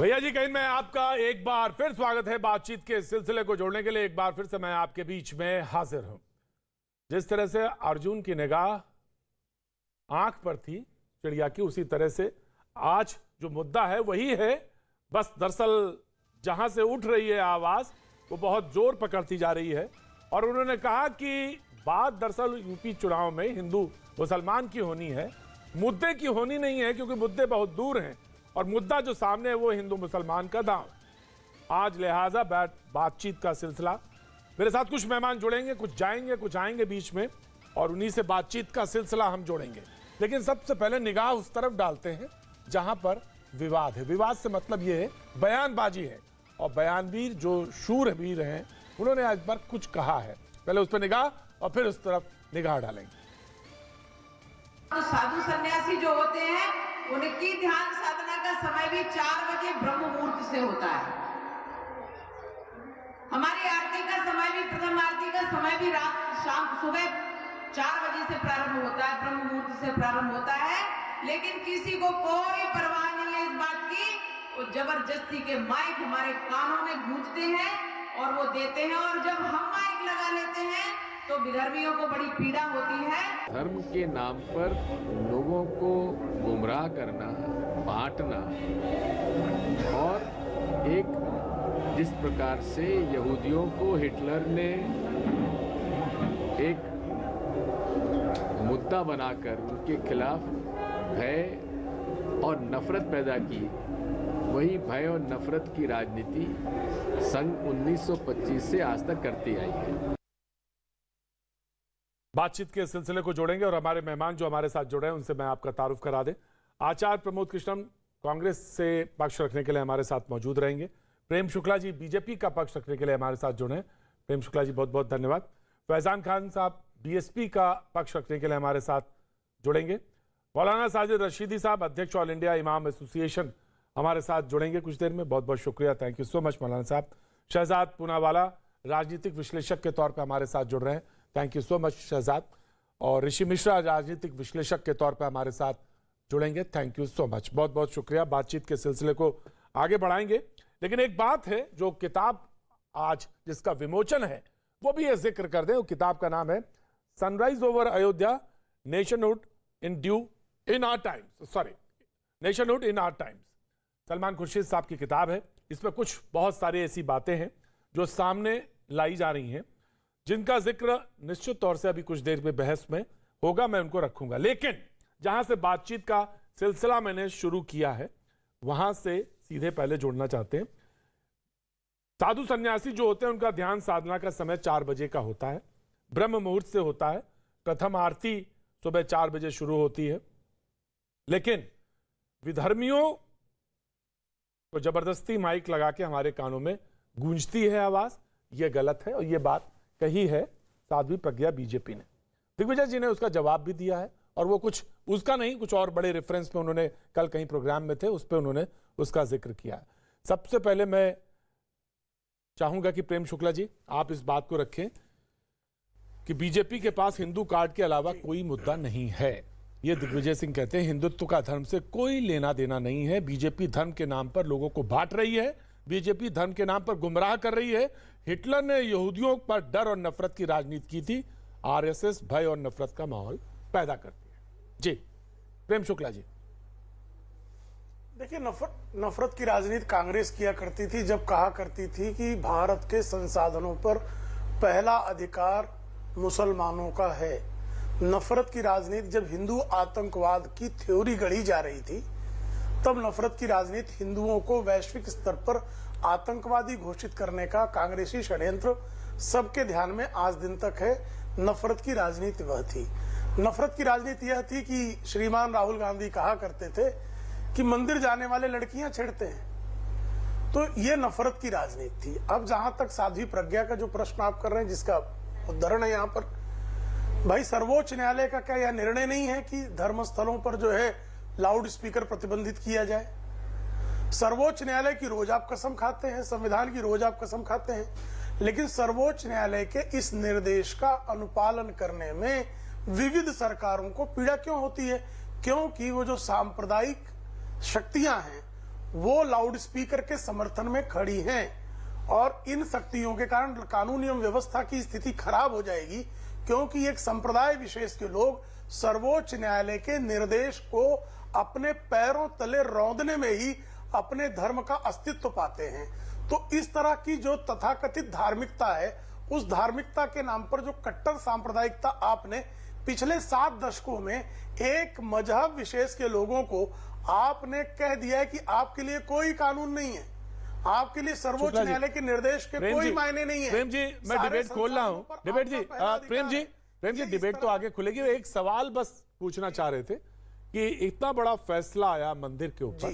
भैया जी कहीं मैं आपका एक बार फिर स्वागत है बातचीत के सिलसिले को जोड़ने के लिए। एक बार फिर से मैं आपके बीच में हाजिर हूं। जिस तरह से अर्जुन की निगाह आंख पर थी चिड़िया की, उसी तरह से आज जो मुद्दा है वही है। बस दरअसल जहां से उठ रही है आवाज वो बहुत जोर पकड़ती जा रही है। और उन्होंने कहा कि बात दरअसल यूपी चुनाव में हिंदू मुसलमान की होनी है, मुद्दे की होनी नहीं है, क्योंकि मुद्दे बहुत दूर हैं और मुद्दा जो सामने है वो हिंदू मुसलमान का दांव। आज लिहाजा बातचीत का सिलसिला, मेरे साथ कुछ मेहमान जुड़ेंगे, कुछ जाएंगे कुछ आएंगे बीच में, और उन्हीं से बातचीत का सिलसिला हम जोड़ेंगे। लेकिन सबसे पहले निगाह उस तरफ डालते हैं जहां पर विवाद है। विवाद से मतलब ये है बयानबाजी है, और बयानवीर जो शूरवीर हैं उन्होंने आज पर कुछ कहा है। पहले उस पर निगाह और फिर उस तरफ निगाह डालेंगे। साधु सन्यासी जो होते हैं उनकी ध्यान साधना का समय भी 4 बजे ब्रह्म मुहूर्त से होता है। हमारी आरती का समय भी, प्रथम आरती का समय भी शाम सुबह 4 बजे से प्रारंभ होता है, ब्रह्म मुहूर्त से प्रारंभ होता है। लेकिन किसी को कोई परवाह नहीं है इस बात की। वो जबरदस्ती के माइक हमारे कानों में गूंजते हैं और वो देते हैं, और जब हम माइक लगा लेते हैं तो विधर्मियों को बड़ी पीड़ा होती है। धर्म के नाम पर लोगों को गुमराह करना, बांटना, और एक जिस प्रकार से यहूदियों को हिटलर ने एक मुद्दा बनाकर उनके खिलाफ भय और नफरत पैदा की, वही भय और नफरत की राजनीति सन 1925 से आज तक करती आई है। बातचीत के सिलसिले को जोड़ेंगे और हमारे मेहमान जो हमारे साथ जुड़े हैं उनसे मैं आपका तारुफ करा दें। आचार्य प्रमोद कृष्णम कांग्रेस से पक्ष रखने के लिए हमारे साथ मौजूद रहेंगे। प्रेम शुक्ला जी बीजेपी का पक्ष रखने के लिए हमारे साथ जुड़े हैं। प्रेम शुक्ला जी बहुत बहुत धन्यवाद। फैजान खान साहब बीएसपी का पक्ष रखने के लिए हमारे साथ जुड़ेंगे। मौलाना साजिद रशीदी साहब अध्यक्ष ऑल इंडिया इमाम एसोसिएशन हमारे साथ जुड़ेंगे कुछ देर में। बहुत बहुत शुक्रिया, थैंक यू सो मच मौलाना साहब। शहजाद पूनावाला राजनीतिक विश्लेषक के तौर पर हमारे साथ जुड़ रहे हैं, thank you so much Shahzad. और ऋषि मिश्रा राजनीतिक विश्लेषक के तौर पर हमारे साथ जुड़ेंगे, थैंक यू सो मच, बहुत बहुत शुक्रिया। बातचीत के सिलसिले को आगे बढ़ाएंगे, लेकिन एक बात है, जो किताब आज जिसका विमोचन है वो भी ये जिक्र कर दें। वो किताब का नाम है sunrise over Ayodhya, nationhood in our times. Salman Khurshid साहब की किताब है। इसमें कुछ बहुत सारी ऐसी बातें हैं जो सामने लाई जा रही हैं, जिनका जिक्र निश्चित तौर से अभी कुछ देर में बहस में होगा, मैं उनको रखूंगा। लेकिन जहां से बातचीत का सिलसिला मैंने शुरू किया है वहां से सीधे पहले जोड़ना चाहते हैं। साधु सन्यासी जो होते हैं उनका ध्यान साधना का समय 4 बजे का होता है, ब्रह्म मुहूर्त से होता है। प्रथम आरती सुबह 4 बजे शुरू होती है। लेकिन विधर्मियों को जबरदस्ती माइक लगा के हमारे कानों में गूंजती है आवाज, यह गलत है। और यह बात कही है साध्वी प्रज्ञा बीजेपी ने। दिग्विजय जी ने उसका जवाब भी दिया है, और वो कुछ उसका नहीं, कुछ और बड़े रेफरेंस पे उन्होंने कल कहीं प्रोग्राम में थे, उस पर उन्होंने उसका जिक्र किया है। सबसे पहले मैं चाहूंगा कि प्रेम शुक्ला जी आप इस बात को रखें कि बीजेपी के पास हिंदू कार्ड के अलावा कोई मुद्दा नहीं है। ये दिग्विजय सिंह कहते हैं हिंदुत्व का धर्म से कोई लेना देना नहीं है। बीजेपी धर्म के नाम पर लोगों को बांट रही है, बीजेपी धर्म के नाम पर गुमराह कर रही है। हिटलर ने यहूदियों पर डर और नफरत की राजनीति की थी, आरएसएस भय और नफरत का माहौल पैदा करती है। जी प्रेम शुक्ला जी। देखिए, नफरत की राजनीति कांग्रेस किया करती थी जब कहा करती थी कि भारत के संसाधनों पर पहला अधिकार मुसलमानों का है। नफरत की राजनीति जब हिंदू आतंकवाद की थ्योरी गढ़ी जा रही थी, तब नफरत की राजनीति हिंदुओं को वैश्विक स्तर पर आतंकवादी घोषित करने का कांग्रेसी षड्यंत्र सबके ध्यान में आज दिन तक है। नफरत की राजनीति वह थी। नफरत की राजनीति यह थी कि श्रीमान राहुल गांधी कहा करते थे कि मंदिर जाने वाले लड़कियां छेड़ते हैं, तो ये नफरत की राजनीति थी। अब जहां तक साध्वी प्रज्ञा का जो प्रश्न आप कर रहे हैं, जिसका उदाहरण है यहाँ पर, भाई सर्वोच्च न्यायालय का क्या यह निर्णय नहीं है कि धर्म स्थलों पर जो है लाउड स्पीकर प्रतिबंधित किया जाए? सर्वोच्च न्यायालय की रोज आप कसम खाते हैं, संविधान की रोज आप कसम खाते हैं, लेकिन सर्वोच्च न्यायालय के इस निर्देश का अनुपालन करने में विविध सरकारों को पीड़ा क्यों होती है? क्योंकि वो जो सांप्रदायिक शक्तियां हैं वो लाउड स्पीकर के समर्थन में खड़ी हैं और इन शक्तियों के कारण कानून एवं व्यवस्था की स्थिति खराब हो जाएगी, क्योंकि एक संप्रदाय विशेष के लोग सर्वोच्च न्यायालय के निर्देश को अपने पैरों तले रौंदने में ही अपने धर्म का अस्तित्व पाते हैं। तो इस तरह की जो तथाकथित धार्मिकता है, उस धार्मिकता के नाम पर जो कट्टर सांप्रदायिकता आपने पिछले 7 दशकों में एक मजहब विशेष के लोगों को आपने कह दिया है कि आपके लिए कोई कानून नहीं है, आपके लिए सर्वोच्च न्यायालय के निर्देश के कोई मायने नहीं है। प्रेम जी, मैं डिबेट खोल रहा हूं। डिबेट जी, प्रेम जी डिबेट तो आगे खुलेगी। एक सवाल बस पूछना चाह रहे थे कि इतना बड़ा फैसला आया मंदिर के ऊपर,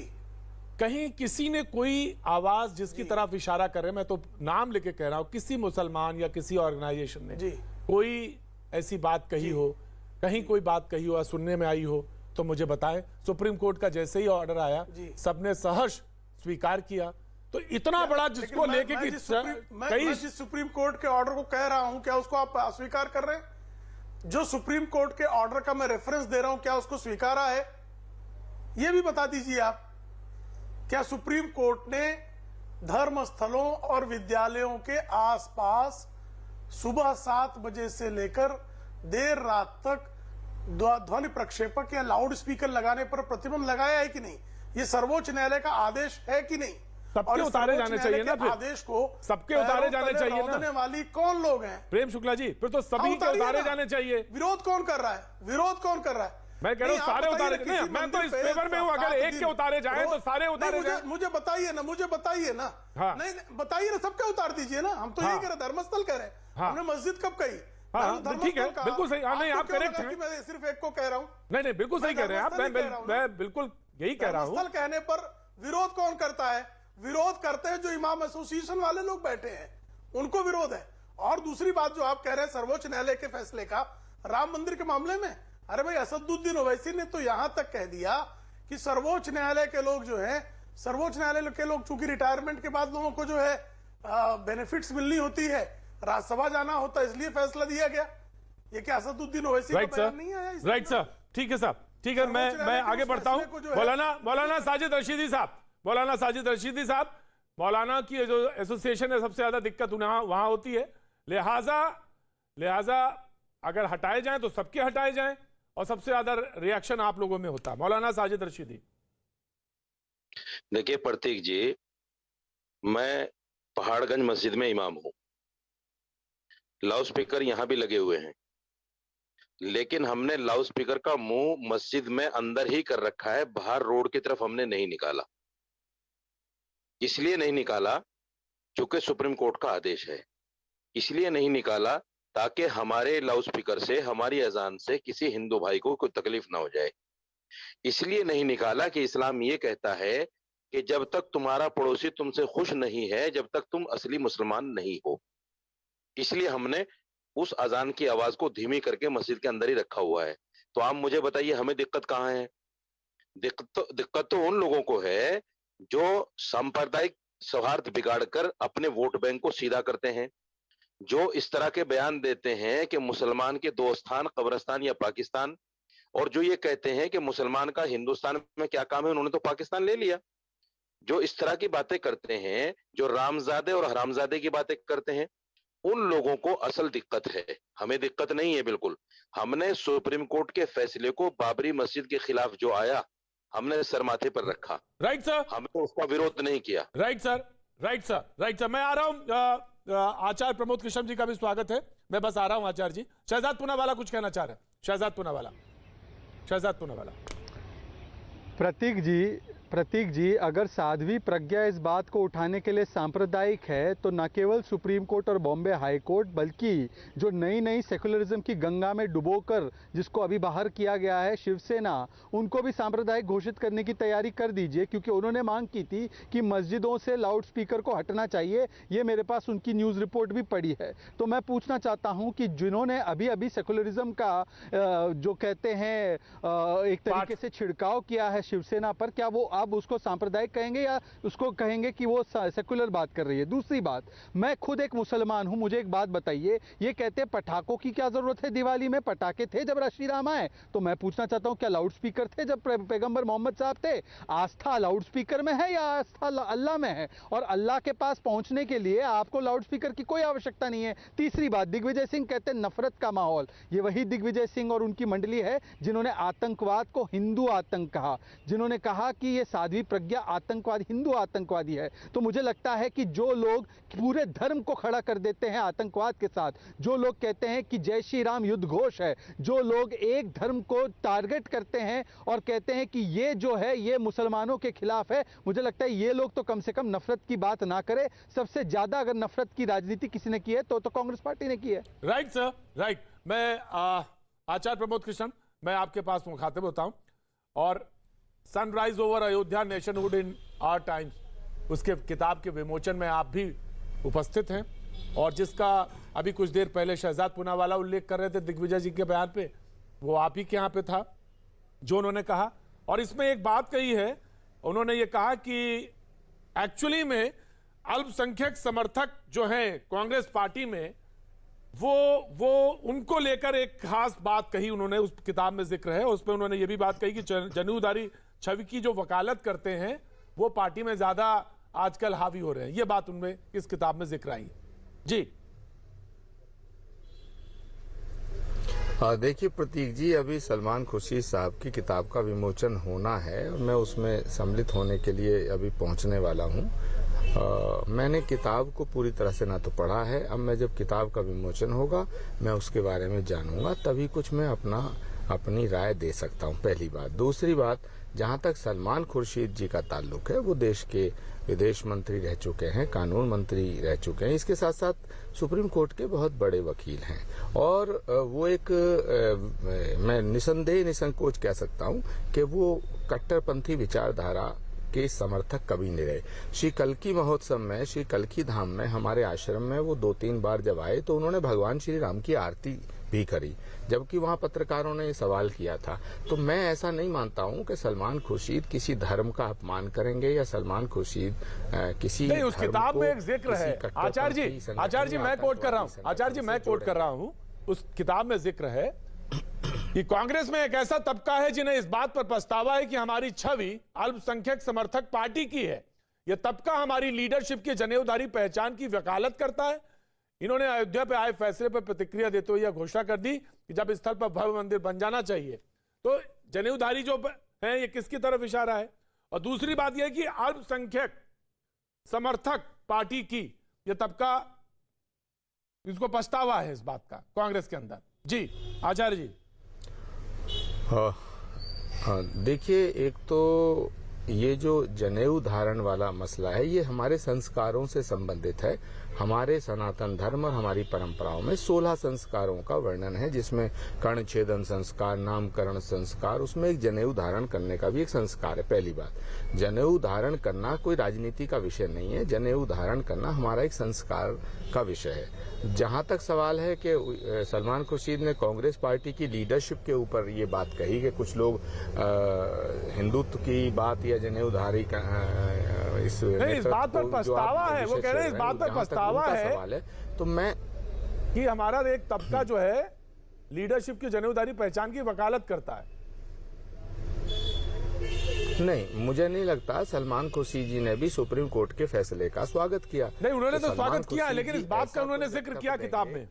कहीं किसी ने कोई आवाज जिसकी तरफ इशारा कर रहे हैं, मैं तो नाम लेके कह रहा हूं, किसी मुसलमान या किसी ऑर्गेनाइजेशन ने कोई ऐसी बात कही हो, कहीं कोई बात कही हो, सुनने में आई हो तो मुझे बताएं। सुप्रीम कोर्ट का जैसे ही ऑर्डर आया सबने सहर्ष स्वीकार किया। तो इतना बड़ा जिसको लेके कि मैं जिस सुप्रीम कोर्ट के ऑर्डर को कह रहा हूं, क्या उसको आप अस्वीकार कर रहे हैं? जो सुप्रीम कोर्ट के ऑर्डर का मैं रेफरेंस दे रहा हूं, क्या उसको स्वीकारा है? यह भी बता दीजिए आप। क्या सुप्रीम कोर्ट ने धर्म स्थलों और विद्यालयों के आसपास सुबह 7 बजे से लेकर देर रात तक ध्वनि प्रक्षेपक या लाउड स्पीकर लगाने पर प्रतिबंध लगाया है कि नहीं? ये सर्वोच्च न्यायालय का आदेश है कि नहीं? सबके उतारे जाने चाहिए ना, फिर आदेश को सबके उतारे जाने चाहिए ना। वाली कौन लोग हैं? प्रेम शुक्ला जी, फिर तो सभी के उतारे जाने चाहिए। विरोध कौन कर रहा है? विरोध कौन कर रहा है? मैं कह रहा हूं सारे उतारे। नहीं, मैं तो इस फेवर में हूं, अगर एक के उतारे जाए तो सारे उतारे जाए। मुझे बताइए ना, मुझे बताइए ना। नहीं बताइए ना, सबके उतार दीजिए ना। हम तो यही कह रहे, धर्मस्थल कह रहे हैं। हमने मस्जिद कब कही? ठीक है, बिल्कुल सही। नहीं, आप करेक्ट हैं। मैं सिर्फ एक को कह रहा हूं। नहीं, बिल्कुल सही कह रहे हैं आप। मैं बिल्कुल यही कह रहा हूं। धर्मस्थल कहने पर विरोध कौन करता है? विरोध करते हैं जो इमाम एसोसिएशन वाले लोग बैठे हैं, उनको विरोध है। और दूसरी बात जो आप कह रहे हैं सर्वोच्च न्यायालय के फैसले का राम मंदिर के मामले में, अरे भाई असदुद्दीन ओवैसी ने तो यहां तक कह दिया कि सर्वोच्च न्यायालय के लोग जो है, सर्वोच्च न्यायालय के लोग चूंकि रिटायरमेंट के बाद लोगों को जो है बेनिफिट्स मिलनी होती है, राज्यसभा जाना होता है, इसलिए फैसला दिया गया। ये क्या असदुद्दीन ओवैसी का बयान नहीं है? राइट सर, ठीक है साहब, ठीक है। मैं आगे बढ़ता हूं। मौलाना साजिद रशीदी साहब, मौलाना साजिद रशीदी साहब, मौलाना की जो एसोसिएशन है सबसे ज्यादा दिक्कत वहां होती है, लिहाजा अगर हटाए जाएं तो सबके हटाए जाएं, और सबसे ज्यादा रिएक्शन आप लोगों में होता है। मौलाना साजिद रशीदी। देखिए प्रतीक जी, मैं पहाड़गंज मस्जिद में इमाम हूं, लाउड स्पीकर यहां भी लगे हुए हैं, लेकिन हमने लाउड स्पीकर का मुंह मस्जिद में अंदर ही कर रखा है, बाहर रोड की तरफ हमने नहीं निकाला। इसलिए नहीं निकाला क्योंकि सुप्रीम कोर्ट का आदेश है। इसलिए नहीं निकाला ताकि हमारे लाउड स्पीकर से, हमारी अजान से किसी हिंदू भाई को कोई तकलीफ ना हो जाए। इसलिए नहीं निकाला कि इस्लाम ये कहता है कि जब तक तुम्हारा पड़ोसी तुमसे खुश नहीं है, जब तक तुम असली मुसलमान नहीं हो। इसलिए हमने उस अजान की आवाज को धीमी करके मस्जिद के अंदर ही रखा हुआ है। तो आप मुझे बताइए, हमें दिक्कत कहाँ है? दिक्कत तो उन लोगों को है जो सांप्रदायिक सौहार्द बिगाड़कर अपने वोट बैंक को सीधा करते हैं, जो इस तरह के बयान देते हैं कि मुसलमान के 2 स्थान, कब्रिस्तान या पाकिस्तान, और जो ये कहते हैं कि मुसलमान का हिंदुस्तान में क्या काम है, उन्होंने तो पाकिस्तान ले लिया। जो इस तरह की बातें करते हैं, जो रामजादे और हरामजादे की बातें करते हैं, उन लोगों को असल दिक्कत है। हमें दिक्कत नहीं है बिल्कुल। हमने सुप्रीम कोर्ट के फैसले को बाबरी मस्जिद के खिलाफ जो आया, हमने सर माथे पर रखा। राइट सर, हमने उसका विरोध नहीं किया। Right sir, right sir, right sir. मैं आ रहा हूं, आचार्य प्रमोद कृष्ण जी का भी स्वागत है। मैं बस आ रहा हूं आचार्य जी। शहजाद पूनावाला कुछ कहना चाह रहे हैं। शहजाद पूनावाला। प्रतीक जी, अगर साध्वी प्रज्ञा इस बात को उठाने के लिए सांप्रदायिक है, तो न केवल सुप्रीम कोर्ट और बॉम्बे हाई कोर्ट, बल्कि जो नई सेकुलरिज्म की गंगा में डुबोकर जिसको अभी बाहर किया गया है शिवसेना, उनको भी सांप्रदायिक घोषित करने की तैयारी कर दीजिए, क्योंकि उन्होंने मांग की थी कि मस्जिदों से लाउड स्पीकर को हटना चाहिए। ये मेरे पास उनकी न्यूज़ रिपोर्ट भी पड़ी है। तो मैं पूछना चाहता हूँ कि जिन्होंने अभी सेकुलरिज्म का जो कहते हैं एक तरीके से छिड़काव किया है शिवसेना पर, क्या वो आप उसको सांप्रदायिक कहेंगे या उसको कहेंगे कि वो सेकुलर बात कर रही है? दूसरी बात, मैं खुद एक मुसलमान हूं, मुझे एक बात बताइए, ये कहते हैं पटाखों की क्या जरूरत है दिवाली में? पटाखे थे जब श्री राम आए? तो मैं पूछना चाहता हूं क्या लाउड स्पीकर थे जब पैगंबर मोहम्मद साहब थे? आस्था लाउड स्पीकर में है या आस्था अल्लाह में है? और अल्लाह के पास पहुंचने के लिए आपको लाउड स्पीकर की कोई आवश्यकता नहीं है। तीसरी बात, दिग्विजय सिंह कहते हैं नफरत का माहौल। ये वही दिग्विजय सिंह और उनकी मंडली है जिन्होंने आतंकवाद को हिंदू आतंक कहा, जिन्होंने कहा कि ये साध्वी प्रज्ञा आतंकवादी, हिंदू आतंकवादी है। तो मुझे लगता है कि जो लोग पूरे धर्म को खड़ा कर देते हैं आतंकवाद के साथ, जो लोग कहते हैं कि जय श्री राम युद्ध घोष है, जो लोग एक धर्म को टारगेट करते हैं और कहते हैं कि ये जो है ये मुसलमानों के खिलाफ है, मुझे लगता है ये लोग तो कम से कम नफरत की बात ना करें। सबसे ज्यादा अगर नफरत की राजनीति किसी ने की है तो कांग्रेस पार्टी ने की है। Right sir, right. मैं आचार्य प्रमोद कृष्ण, मैं आपके पास मुखातिब होता हूं और sunrise over Ayodhya nationhood in our times, उसके किताब के विमोचन में आप भी उपस्थित हैं और जिसका अभी कुछ देर पहले शहजाद पूनावाला उल्लेख कर रहे थे दिग्विजय जी के बयान पे, वो आप ही के यहाँ पे था जो उन्होंने कहा। और इसमें एक बात कही है, उन्होंने ये कहा कि एक्चुअली में अल्पसंख्यक समर्थक जो हैं कांग्रेस पार्टी में, वो उनको लेकर एक खास बात कही उन्होंने, उस किताब में जिक्र है। उसमें उन्होंने ये भी बात कही कि जनेऊधारी छवि की जो वकालत करते हैं वो पार्टी में ज्यादा आजकल हावी हो रहे हैं। ये बात उनमें इस किताब में जिक्र आई जी। देखिए प्रतीक जी, अभी सलमान खुर्शीद साहब की किताब का विमोचन होना है और मैं उसमें सम्मिलित होने के लिए अभी पहुंचने वाला हूं। मैंने किताब को पूरी तरह से ना तो पढ़ा है। अब मैं जब किताब का विमोचन होगा मैं उसके बारे में जानूंगा, तभी कुछ मैं अपनी राय दे सकता हूं, पहली बात। दूसरी बात, जहां तक सलमान खुर्शीद जी का ताल्लुक है, वो देश के विदेश मंत्री रह चुके हैं, कानून मंत्री रह चुके हैं, इसके साथ साथ सुप्रीम कोर्ट के बहुत बड़े वकील हैं और वो एक मैं निसंदेह निसंकोच कह सकता हूं कि वो कट्टरपंथी विचारधारा के समर्थक कभी नहीं रहे। श्री कल्की महोत्सव में, श्री कल्की धाम में हमारे आश्रम में वो 2-3 बार जब आए तो उन्होंने भगवान श्री राम की आरती भी करी, जबकि वहां पत्रकारों ने सवाल किया था। तो मैं ऐसा नहीं मानता हूं कि सलमान खुर्शीद किसी धर्म का अपमान करेंगे या सलमान खुर्शीद किसी नहीं, उस किताब में एक जिक्र है आचार्य जी मैं कोट कर रहा हूं, आचार्य जी मैं कोट कर रहा हूं, उस किताब में जिक्र है कि कांग्रेस में एक ऐसा तबका है जिन्हें इस बात पर पछतावा है कि हमारी छवि अल्पसंख्यक समर्थक पार्टी की है। यह तबका हमारी लीडरशिप की जनेऊधारी पहचान की वकालत करता है। इन्होंने अयोध्या पे आए फैसले पर प्रतिक्रिया देते हुए यह घोषणा कर दी कि जब स्थल पर भव्य मंदिर बन जाना चाहिए। तो जनेऊधारी जो है ये किसकी तरफ इशारा है? और दूसरी बात यह कि अल्पसंख्यक समर्थक पार्टी की यह तबका, इसको पछतावा है इस बात का कांग्रेस के अंदर। जी आचार्य जी। देखिए, एक तो ये जो जनेऊ धारण वाला मसला है ये हमारे संस्कारों से संबंधित है। हमारे सनातन धर्म और हमारी परंपराओं में 16 संस्कारों का वर्णन है, जिसमें कर्ण छेदन संस्कार, नामकरण संस्कार, उसमें एक जनेऊ धारण करने का भी एक संस्कार है। पहली बात, जनेऊ धारण करना कोई राजनीति का विषय नहीं है, जनेऊ धारण करना हमारा एक संस्कार का विषय है। जहां तक सवाल है कि सलमान खुर्शीद ने कांग्रेस पार्टी की लीडरशिप के ऊपर ये बात कही कि कुछ लोग हिंदुत्व की बात या जनेऊधारी का इस बात पर पछतावा है, वो कह रहे हैं इस बात पर पछतावा है। तो मैं कि हमारा एक तबका जो है लीडरशिप की जनेऊधारी पहचान की वकालत करता है। नहीं, मुझे नहीं लगता। सलमान खुर्शीद जी ने भी सुप्रीम कोर्ट के फैसले का स्वागत किया। नहीं, उन्होंने तो स्वागत किया, लेकिन इस बात का उन्होंने जिक्र किया किताब में।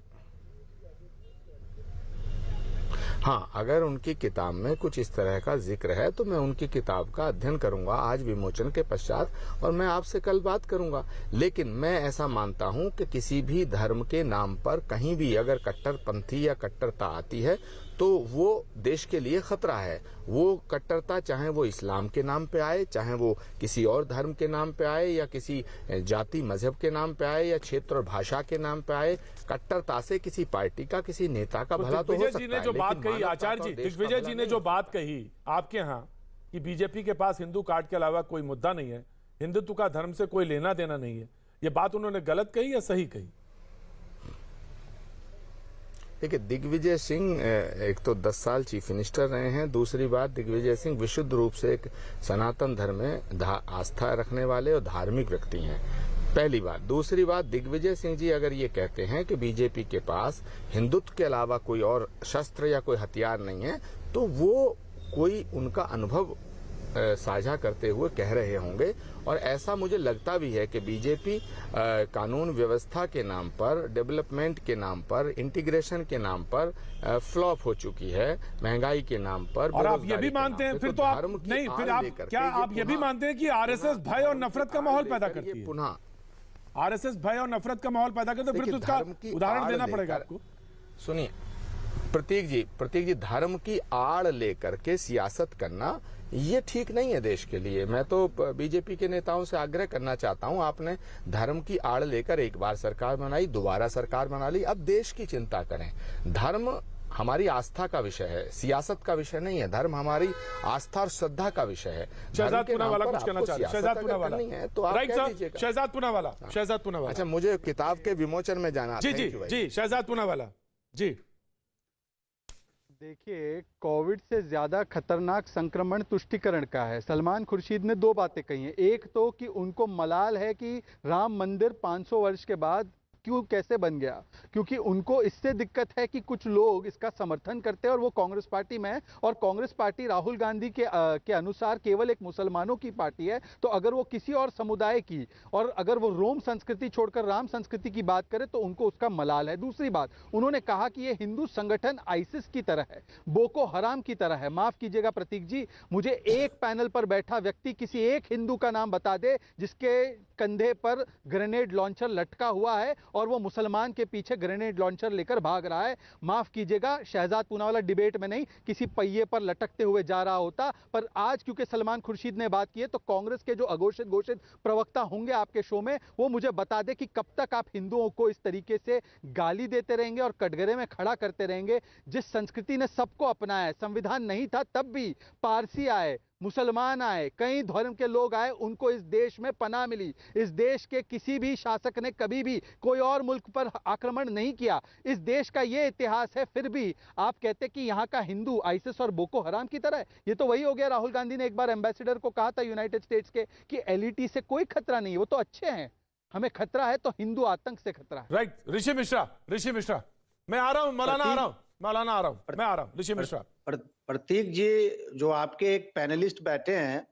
हाँ, अगर उनकी किताब में कुछ इस तरह का जिक्र है तो मैं उनकी किताब का अध्ययन करूंगा आज विमोचन के पश्चात, और मैं आपसे कल बात करूंगा। लेकिन मैं ऐसा मानता हूं कि किसी भी धर्म के नाम पर कहीं भी अगर कट्टरपंथी या कट्टरता आती है तो वो देश के लिए खतरा है। वो कट्टरता चाहे वो इस्लाम के नाम पे आए, चाहे वो किसी और धर्म के नाम पे आए, या किसी जाति मजहब के नाम पे आए, या क्षेत्र और भाषा के नाम पे आए, कट्टरता से किसी पार्टी का, किसी नेता का भला तो हो सकता है। दिग्विजय जी ने जो बात कही आचार्य जी, दिग्विजय जी ने जो बात कही आपके यहाँ कि बीजेपी के पास हिंदू कार्ड के अलावा कोई मुद्दा नहीं है, हिंदुत्व का धर्म से कोई लेना देना नहीं है, ये बात उन्होंने गलत कही या सही कही? देखिए, दिग्विजय सिंह एक तो 10 साल चीफ मिनिस्टर रहे हैं। दूसरी बात, दिग्विजय सिंह विशुद्ध रूप से एक सनातन धर्म में आस्था रखने वाले और धार्मिक व्यक्ति हैं, पहली बात। दूसरी बात, दिग्विजय सिंह जी अगर ये कहते हैं कि बीजेपी के पास हिंदुत्व के अलावा कोई और शस्त्र या कोई हथियार नहीं है, तो वो कोई उनका अनुभव साझा करते हुए कह रहे होंगे। और ऐसा मुझे लगता भी है कि बीजेपी कानून व्यवस्था के नाम पर, डेवलपमेंट के नाम पर, इंटीग्रेशन के नाम पर फ्लॉप हो चुकी है, महंगाई के नाम पर। और आप ये भी मानते हैं फिर तो आप नहीं, फिर आप क्या आप ये भी मानते हैं कि आरएसएस भय और नफरत का माहौल पैदा करती है? पुनः आरएसएस भय और नफरत का माहौल पैदा करते, फिर तो उसका उदाहरण देना पड़ेगा आपको। सुनिए प्रतीक जी, धर्म की आड़ लेकर के सियासत करना ये ठीक नहीं है देश के लिए। मैं तो बीजेपी के नेताओं से आग्रह करना चाहता हूं, आपने धर्म की आड़ लेकर एक बार सरकार बनाई, दोबारा सरकार बना ली, अब देश की चिंता करें। धर्म हमारी आस्था का विषय है, सियासत का विषय नहीं है। धर्म हमारी आस्था और श्रद्धा का विषय है। शहजाद पूनावाला कुछ कहना चाह रहे हैं? शहजाद पूनावाला है तो आप कह दीजिएगा। शहजाद पूनावाला, शहजाद पूनावाला। अच्छा, मुझे किताब के विमोचन में जाना। जी जी जी, शहजाद पूनावाला जी। देखिए, कोविड से ज्यादा खतरनाक संक्रमण तुष्टिकरण का है। सलमान खुर्शीद ने दो बातें कही हैं। एक तो कि उनको मलाल है कि राम मंदिर 500 वर्ष के बाद क्यों कैसे बन गया, क्योंकि उनको इससे दिक्कत है कि कुछ लोग इसका समर्थन करते हैं और वो कांग्रेस पार्टी में है, और कांग्रेस पार्टी राहुल गांधी के अनुसार केवल एक मुसलमानों की पार्टी है। तो अगर वो किसी और समुदाय की, और अगर वो रोम संस्कृति छोड़कर राम संस्कृति की बात करे तो उनको उसका मलाल है। दूसरी बात, उन्होंने कहा कि ये हिंदू संगठन आइसिस की तरह है, बोको हराम की तरह है। माफ कीजिएगा प्रतीक जी, मुझे एक पैनल पर बैठा व्यक्ति किसी एक हिंदू का नाम बता दे जिसके कंधे पर ग्रेनेड लॉन्चर लटका हुआ है और वो मुसलमान के पीछे ग्रेनेड लॉन्चर लेकर भाग रहा है। माफ कीजिएगा, शहजाद पूनावाला डिबेट में नहीं, किसी पहिए पर लटकते हुए जा रहा होता। पर आज क्योंकि सलमान खुर्शीद ने बात की है, तो कांग्रेस के जो अघोषित घोषित प्रवक्ता होंगे आपके शो में, वो मुझे बता दे कि कब तक आप हिंदुओं को इस तरीके से गाली देते रहेंगे और कटघरे में खड़ा करते रहेंगे। जिस संस्कृति ने सबको अपनाया है, संविधान नहीं था तब भी पारसी आए, मुसलमान आए, कई धर्म के लोग आए, उनको इस देश में पनाह मिली। इस देश के किसी भी शासक ने कभी भी कोई और मुल्क पर आक्रमण नहीं किया। इस देश का ये इतिहास है, फिर भी आप कहते कि यहाँ का हिंदू आइसिस और बोको हराम की तरह है। ये तो वही हो गया, राहुल गांधी ने एक बार एम्बेसडर को कहा था यूनाइटेड स्टेट्स के कि एलईटी से कोई खतरा नहीं है, वो तो अच्छे हैं, हमें खतरा है तो हिंदू आतंक से खतरा है। राइट, ऋषि मिश्रा, मैं आ रहा हूं, मौलाना आ रहा हूं, मैं आ रहा हूं, ऋषि मिश्रा। प्रतीक जी, जो आपके एक पैनलिस्ट बैठे हैं,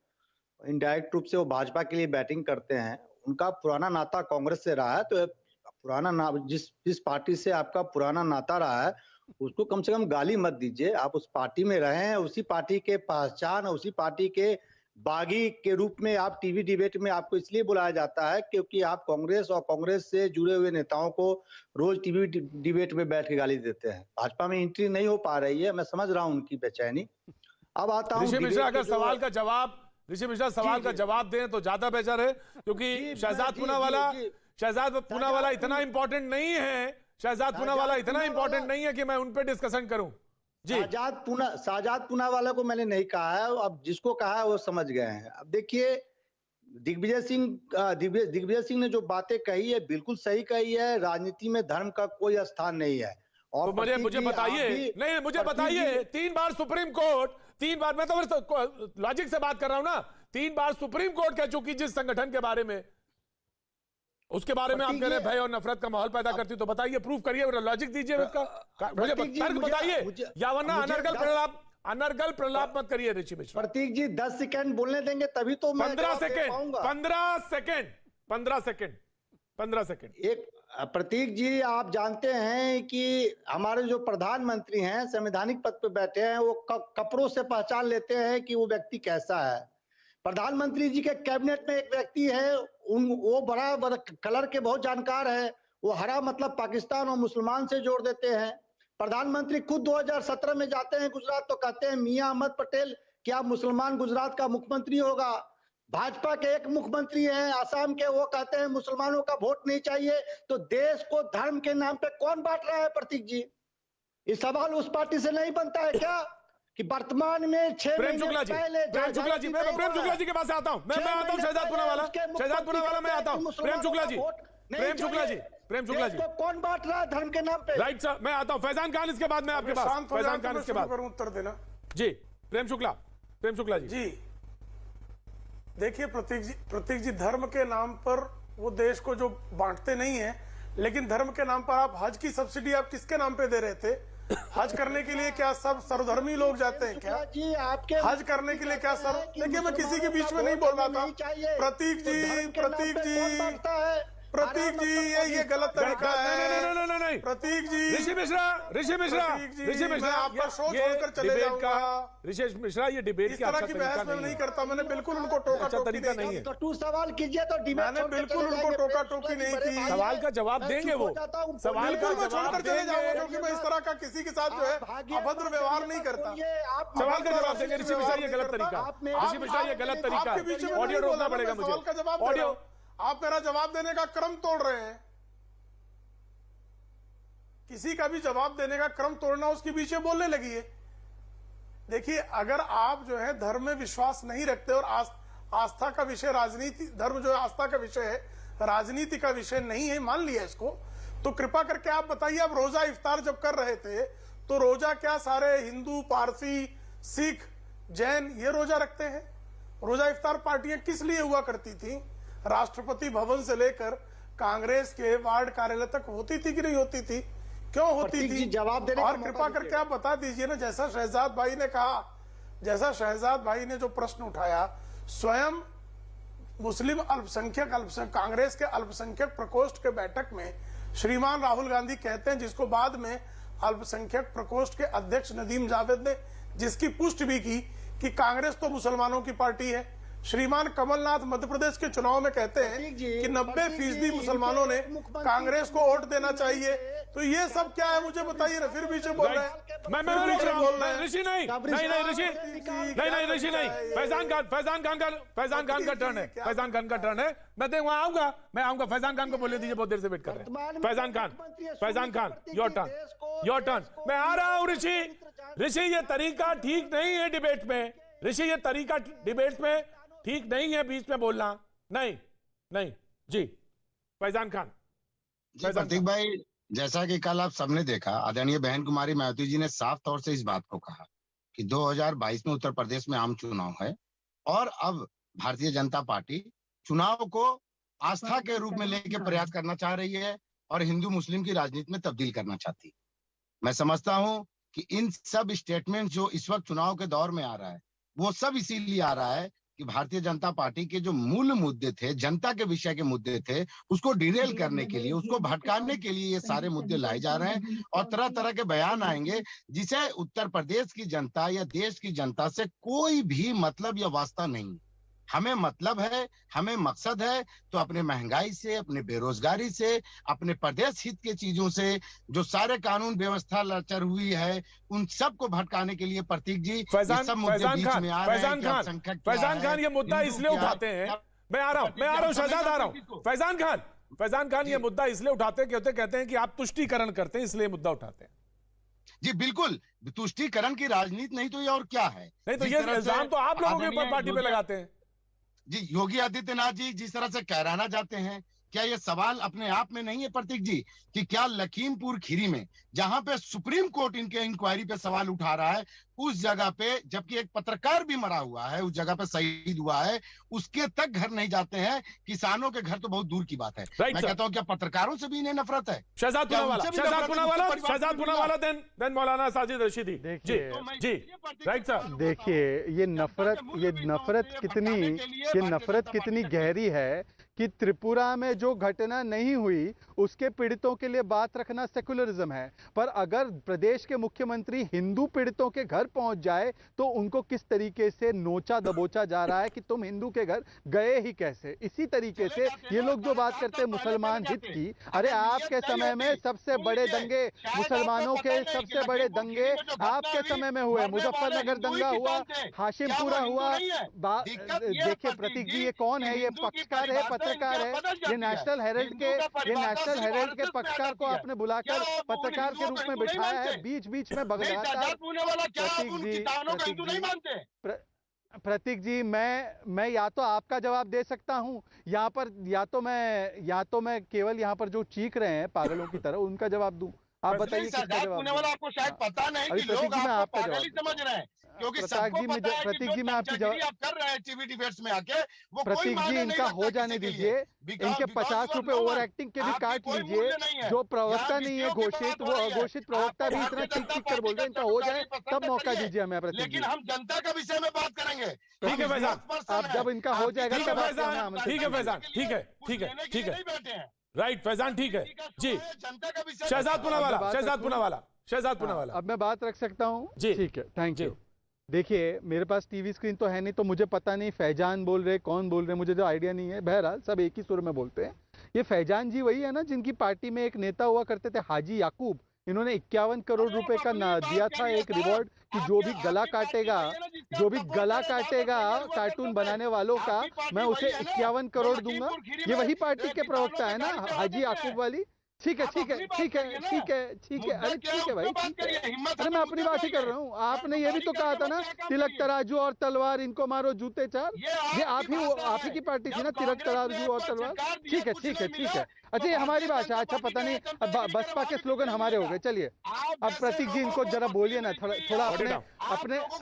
इनडायरेक्ट रूप से वो भाजपा के लिए बैटिंग करते हैं, उनका पुराना नाता कांग्रेस से रहा है। तो पुराना जिस पार्टी से आपका पुराना नाता रहा है, उसको कम से कम गाली मत दीजिए। आप उस पार्टी में रहे हैं, उसी पार्टी के पहचान, उसी पार्टी के बागी के रूप में आप टीवी डिबेट में आपको इसलिए बुलाया जाता है क्योंकि आप कांग्रेस और कांग्रेस से जुड़े हुए नेताओं को रोज टीवी डिबेट में बैठ के गाली देते हैं। भाजपा में एंट्री नहीं हो पा रही है, मैं समझ रहा हूं उनकी बेचैनी। अब आता हूं ऋषि मिश्रा, अगर सवाल का जवाब दें तो ज्यादा बेहतर है, क्योंकि शहजाद पूनावाला इतना इंपॉर्टेंट नहीं है, शहजाद पूनावाला इतना इंपॉर्टेंट नहीं है कि मैं उन पे डिस्कशन करूं। शाहजाद पूनावाला को मैंने नहीं कहा है, अब जिसको कहा है वो समझ गए हैं। अब देखिए, दिग्विजय सिंह ने जो बातें कही है बिल्कुल सही कही है। राजनीति में धर्म का कोई स्थान नहीं है। और तो मुझे बताइए, 3 बार सुप्रीम कोर्ट, 3 बार, मैं तो लॉजिक से बात कर रहा हूं ना, 3 बार सुप्रीम कोर्ट कह चुकी जिस संगठन के बारे में, उसके बारे में आप कह रहे हैं भय और नफरत का माहौल पैदा करती, तो बताइए, प्रूफ करिए, लॉजिक दीजिए उसका, मुझे तर्क बताइए, या वरना अनर्गल प्रलाप मत करिए। ऋषि मिश्रा, प्रतीक जी 10 सेकंड बोलने देंगे तभी तो मैं 15 सेकंड। एक प्रतीक जी, आप जानते हैं कि हमारे जो प्रधानमंत्री हैं, संवैधानिक पद पर बैठे हैं, वो कपड़ों से पहचान लेते हैं कि वो व्यक्ति कैसा है। प्रधानमंत्री जी के कैबिनेट में एक व्यक्ति है, वो बड़ा कलर के बहुत जानकार है, वो हरा मतलब पाकिस्तान और मुसलमान से जोड़ देते हैं। प्रधानमंत्री खुद 2017 में जाते हैं गुजरात, तो कहते हैं मियां अहमद पटेल क्या मुसलमान गुजरात का मुख्यमंत्री होगा। भाजपा के एक मुख्यमंत्री हैं आसाम के, वो कहते हैं मुसलमानों का वोट नहीं चाहिए। तो देश को धर्म के नाम पे कौन बांट रहा है प्रतीक जी? ये सवाल उस पार्टी से नहीं बनता है क्या कि वर्तमान में 6 प्रेम शुक्ला जी, मैं प्रेम शुक्ला जी के पास आता हूं, मैं आता हूं, शहजाद पूनावाला मैं आता हूं। प्रेम शुक्ला जी, प्रेम शुक्ला जी। देश को कौन बांट रहा है धर्म के नाम पे? राइट सर, मैं आता हूं फैजान खान इसके बाद मैं आपके पास। शांत हो जाए फैजान तो खान मैं इसके शुरू बाद करूं उत्तर देना। जी। प्रेम शुक्ला जी। जी देखिए प्रतीक जी धर्म के नाम पर वो देश को जो बांटते नहीं है, लेकिन धर्म के नाम पर आप हज की सब्सिडी आप किसके नाम पे दे रहे थे? हज करने के लिए क्या सब सर्वधर्मी लोग जाते हैं क्या? जी आपके हज करने के लिए क्या सर? देखिए मैं किसी के बीच में नहीं बोल रहा था। प्रतीक जी ये गलत तरीका है। नहीं प्रतीक जी ऋषि मिश्रा मैं आपका शो छोड़कर चले जाऊंगा। ऋषि मिश्रा ये डिबेट इस तरह की बहस में नहीं करता। मैंने बिल्कुल उनको टोका अच्छा टोकी तरीका नहीं नहीं है। तो टू सवाल कीजिए तो डिबेट मैंने बिल्कुल उनको टोका टोकी नहीं की। सवाल का जवाब देंगे वो, सवाल का मैं जवाब छोड़कर चले जाऊंगा, देंगे। क्योंकि मैं इस तरह का किसी के साथ जो है अभद्र व्यवहार नहीं करता। सवाल का जवाब देंगे ऋषि मिश्रा, ये गलत तरीका। ऋषि मिश्रा ये गलत तरीका आपके बीच में है। ऑडियो नहीं रोकना बोला, पड़ेगा मैं मुझे। सवाल का जवाब दे रहा हूं। आप मेरा जवाब देने का क्रम तोड़ रहे हैं। किसी का भी जवाब देने का क्रम तोड़ना उसके बीच में बोलने लगी है। देखिए अगर आप जो है धर्म में विश्वास नहीं रखते और आस्था का विषय राजनीति, धर्म जो है आस्था का विषय है, राजनीति का विषय नहीं है, मान लिया इसको, तो कृपा करके आप बताइए, आप रोजा इफ्तार जब कर रहे थे तो रोजा क्या सारे हिंदू, पारसी, सिख, जैन ये रोजा रखते हैं? रोजा इफ्तार पार्टियां किस लिए हुआ करती थी? राष्ट्रपति भवन से लेकर कांग्रेस के वार्ड कार्यालय तक होती थी कि नहीं होती थी? क्यों होती थी? जवाब देने और कृपा करके आप बता दीजिए ना, जैसा शहजाद भाई ने कहा, जैसा शहजाद भाई ने जो प्रश्न उठाया, स्वयं मुस्लिम अल्पसंख्यक कांग्रेस के अल्पसंख्यक प्रकोष्ठ के बैठक में श्रीमान राहुल गांधी कहते हैं, जिसको बाद में अल्पसंख्यक प्रकोष्ठ के अध्यक्ष नदीम जावेद ने जिसकी पुष्टि भी की कि कांग्रेस तो मुसलमानों की पार्टी है। श्रीमान कमलनाथ मध्य प्रदेश के चुनाव में कहते हैं कि 90% मुसलमानों ने कांग्रेस को वोट देना चाहिए। तो ये सब क्या है मुझे बताइए ना, फिर पीछे बोल रहे हैं। मैं ऋषि नहीं ऋषि नहीं। फैजान खान का टर्न है। फैजान खान का टर्न है। मैं वहां आऊंगा, मैं आऊंगा। फैजान खान को बोलने दीजिए, बहुत देर से वेट कर रहे हैं। Faizan Khan your turn. मैं आ रहा हूं ऋषि ये तरीका ठीक नहीं है डिबेट में। ऋषि ये तरीका डिबेट में ठीक नहीं है, बीच में बोलना नहीं जी। फैजान खान। प्रतीक भाई, जैसा कि कल आप सबने देखा, आदरणीय बहन कुमारी मायावती जी ने साफ तौर से इस बात को कहा कि 2022 में उत्तर प्रदेश में आम चुनाव है और अब भारतीय जनता पार्टी चुनाव को आस्था के रूप में लेकर प्रयास करना चाह रही है और हिंदू मुस्लिम की राजनीति में तब्दील करना चाहती है। मैं समझता हूं कि इन सब स्टेटमेंट जो इस वक्त चुनाव के दौर में आ रहा है, वो सब इसीलिए आ रहा है कि भारतीय जनता पार्टी के जो मूल मुद्दे थे, जनता के विषय के मुद्दे थे, उसको डिरेल करने के लिए, उसको भटकाने के लिए ये सारे मुद्दे लाए जा रहे हैं और तरह तरह के बयान आएंगे जिसे उत्तर प्रदेश की जनता या देश की जनता से कोई भी मतलब या वास्ता नहीं। हमें मतलब है, हमें मकसद है, तो अपने महंगाई से, अपने बेरोजगारी से, अपने प्रदेश हित के चीजों से, जो सारे कानून व्यवस्था लचर हुई है, उन सब को भटकाने के लिए प्रतीक जी फैजान खान ये मुद्दा इसलिए उठाते हैं। मैं आ रहा हूं शहजाद, आ रहा हूं। फैजान खान ये मुद्दा इसलिए उठाते हैं, कहते हैं कि आप तुष्टीकरण करते हैं, इसलिए मुद्दा उठाते हैं। जी बिल्कुल, तुष्टीकरण की राजनीति नहीं तो ये और क्या है? नहीं तो ये इल्जाम तो आप लोगों के ऊपर पार्टी पे लगाते हैं। जी योगी आदित्यनाथ जी जिस तरह से कहराना चाहते हैं, क्या ये सवाल अपने आप में नहीं है प्रतीक जी कि क्या लखीमपुर खीरी में जहां पे सुप्रीम कोर्ट इनके इंक्वायरी पे सवाल उठा रहा है, उस जगह पे जबकि एक पत्रकार भी मरा हुआ है, उस जगह पे शहीद हुआ है, उसके तक घर नहीं जाते हैं? किसानों के घर तो बहुत दूर की बात है। मैं कहता हूं क्या पत्रकारों से भी इन्हें नफरत है? शहजाद पूनावाला देन मौलाना साजिद रशीदी। जी राइट सर। देखिए ये नफरत कितनी गहरी है कि त्रिपुरा में जो घटना नहीं हुई उसके पीड़ितों के लिए बात रखना सेकुलरिज्म है, पर अगर प्रदेश के मुख्यमंत्री हिंदू पीड़ितों के घर पहुंच जाए तो उनको किस तरीके से नोचा दबोचा जा रहा है कि तुम हिंदू के घर गए ही कैसे। इसी तरीके से ये लोग जो बात करते हैं मुसलमान हित की, अरे आपके समय में सबसे बड़े दंगे, मुसलमानों के सबसे बड़े दंगे आपके समय में हुए। मुजफ्फरनगर दंगा हुआ, हाशिमपुरा हुआ। देखिए प्रतीक जी ये कौन है? ये पक्षकार है, पत्रकार है। ये नेशनल हेराल्ड के पक्षकार को आपने बुलाकर पत्रकार के रूप में बिठाया है, बीच बीच में बगलाता। प्रतीक जी, मैं या तो आपका जवाब दे सकता हूं यहाँ पर, या तो मैं केवल यहाँ पर जो चीख रहे हैं पागलों की तरह उनका जवाब दूं। आप बताइए किसका जवाब होने वाला आपको शायद पता नहीं कि लोग आपको पागल ही समझ रहे हैं, क्योंकि सबको पता है कि जो चमचागिरी आप कर रहे हैं टीवी डिबेट्स में आके वो कोई प्रतीक जी मायने नहीं इनका रखता हो जाने किसी के दीजिए, लिए। इनके 50 रुपए ओवर एक्टिंग के भी आपकी काट कोई लीजिए। मूल्य नहीं है। जो प्रवक्ता यहाँ नहीं है विषयों की घोषित, बात वो हो रही है। अघोषित प्रवक्ता भी आपको इतना भारतीय चीख चीख जनता कर बोल रहे हैं, इनका पार्टी हो का जाए पसंद तब है, मौका करिए। दीजिए हमें प्रतीक लेकिन जी। हम जनता का विषय में बात करेंगे। ठीक है फैजान, आप जब इनका हो जाएगा ठीक है तब आप फैजान, यहाँ आमंत्रित ठीक है फैजान, ठीक है, ठीक है, ठीक है, राइट फैजान, ठीक है जी। शहजाद पूनावाला, शहजाद पूनावाला, शहजाद पूनावाला, अब मैं बात रख सकता हूँ जी। ठीक है, थैंक यू। देखिए मेरे पास टीवी स्क्रीन तो है नहीं, तो मुझे पता नहीं फैजान बोल रहे कौन बोल रहे, मुझे जो आइडिया नहीं है। बहरहाल सब एक ही सुर में बोलते हैं। ये फैजान जी वही है ना जिनकी पार्टी में एक नेता हुआ करते थे हाजी याकूब, इन्होंने 51 करोड़ रुपए का दिया था एक रिवॉर्ड कि जो भी गला काटेगा कार्टून बनाने वालों का, मैं उसे 51 करोड़ दूंगा। ये वही पार्टी के प्रवक्ता है ना हाजी याकूब वाली। ठीक है ठीक है ठीक है ठीक है ठीक है, अरे ठीक है भाई, ठीक है। अरे मैं अपनी बात ही कर रहा हूँ। आपने ये भी तो कहा था ना तिलक तराजू और तलवार इनको मारो जूते चार, ये आप ही की पार्टी थी ना, तिलक तराजू और तलवार। ठीक है ठीक है ठीक है, अच्छा ये हमारी भाषा, अच्छा पता नहीं बसपा के स्लोगन हमारे हो गए। चलिए अब प्रतीक जी इनको जरा बोलिए ना, थोड़ा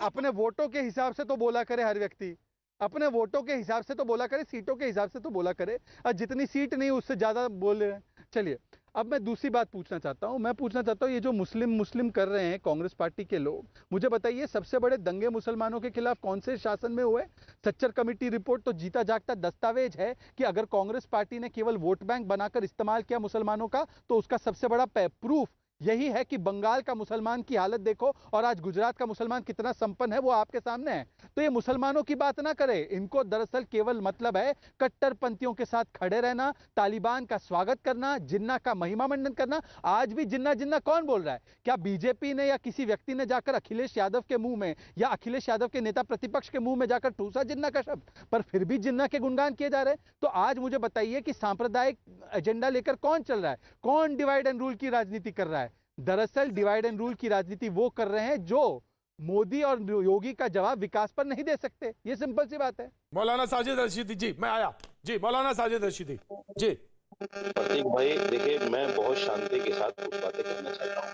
अपने वोटों के हिसाब से तो बोला करे हर व्यक्ति, अपने वोटों के हिसाब से तो बोला करे, सीटों के हिसाब से तो बोला करे, और जितनी सीट नहीं उससे ज्यादा बोल रहे हैं। चलिए अब मैं दूसरी बात पूछना चाहता हूं। मैं पूछना चाहता हूं ये जो मुस्लिम कर रहे हैं कांग्रेस पार्टी के लोग, मुझे बताइए सबसे बड़े दंगे मुसलमानों के खिलाफ कौन से शासन में हुए? सच्चर कमेटी रिपोर्ट तो जीता जागता दस्तावेज है कि अगर कांग्रेस पार्टी ने केवल वोट बैंक बनाकर इस्तेमाल किया मुसलमानों का, तो उसका सबसे बड़ा प्रूफ यही है कि बंगाल का मुसलमान की हालत देखो और आज गुजरात का मुसलमान कितना संपन्न है वो आपके सामने है। तो ये मुसलमानों की बात ना करे, इनको दरअसल केवल मतलब है कट्टरपंथियों के साथ खड़े रहना, तालिबान का स्वागत करना, जिन्ना का महिमा मंडन करना। आज भी जिन्ना जिन्ना कौन बोल रहा है? क्या बीजेपी ने या किसी व्यक्ति ने जाकर अखिलेश यादव के मुंह में या अखिलेश यादव के नेता प्रतिपक्ष के मुंह में जाकर ठूसा जिन्ना का शब्द? पर फिर भी जिन्ना के गुणगान किए जा रहे हैं। तो आज मुझे बताइए कि सांप्रदायिक एजेंडा लेकर कौन चल रहा है? कौन डिवाइड एंड रूल की राजनीति कर रहा है? दरअसल डिवाइड एंड रूल की राजनीति वो कर रहे हैं जो मोदी और योगी का जवाब विकास पर नहीं दे सकते। ये सिंपल सी बात है। मौलाना साजिद रशीदी जी, मैं आया जी, मौलाना साजिद रशीदी जी। प्रतीक भाई देखिए, मैं बहुत शांति के साथ कुछ बातें करना चाहता हूँ,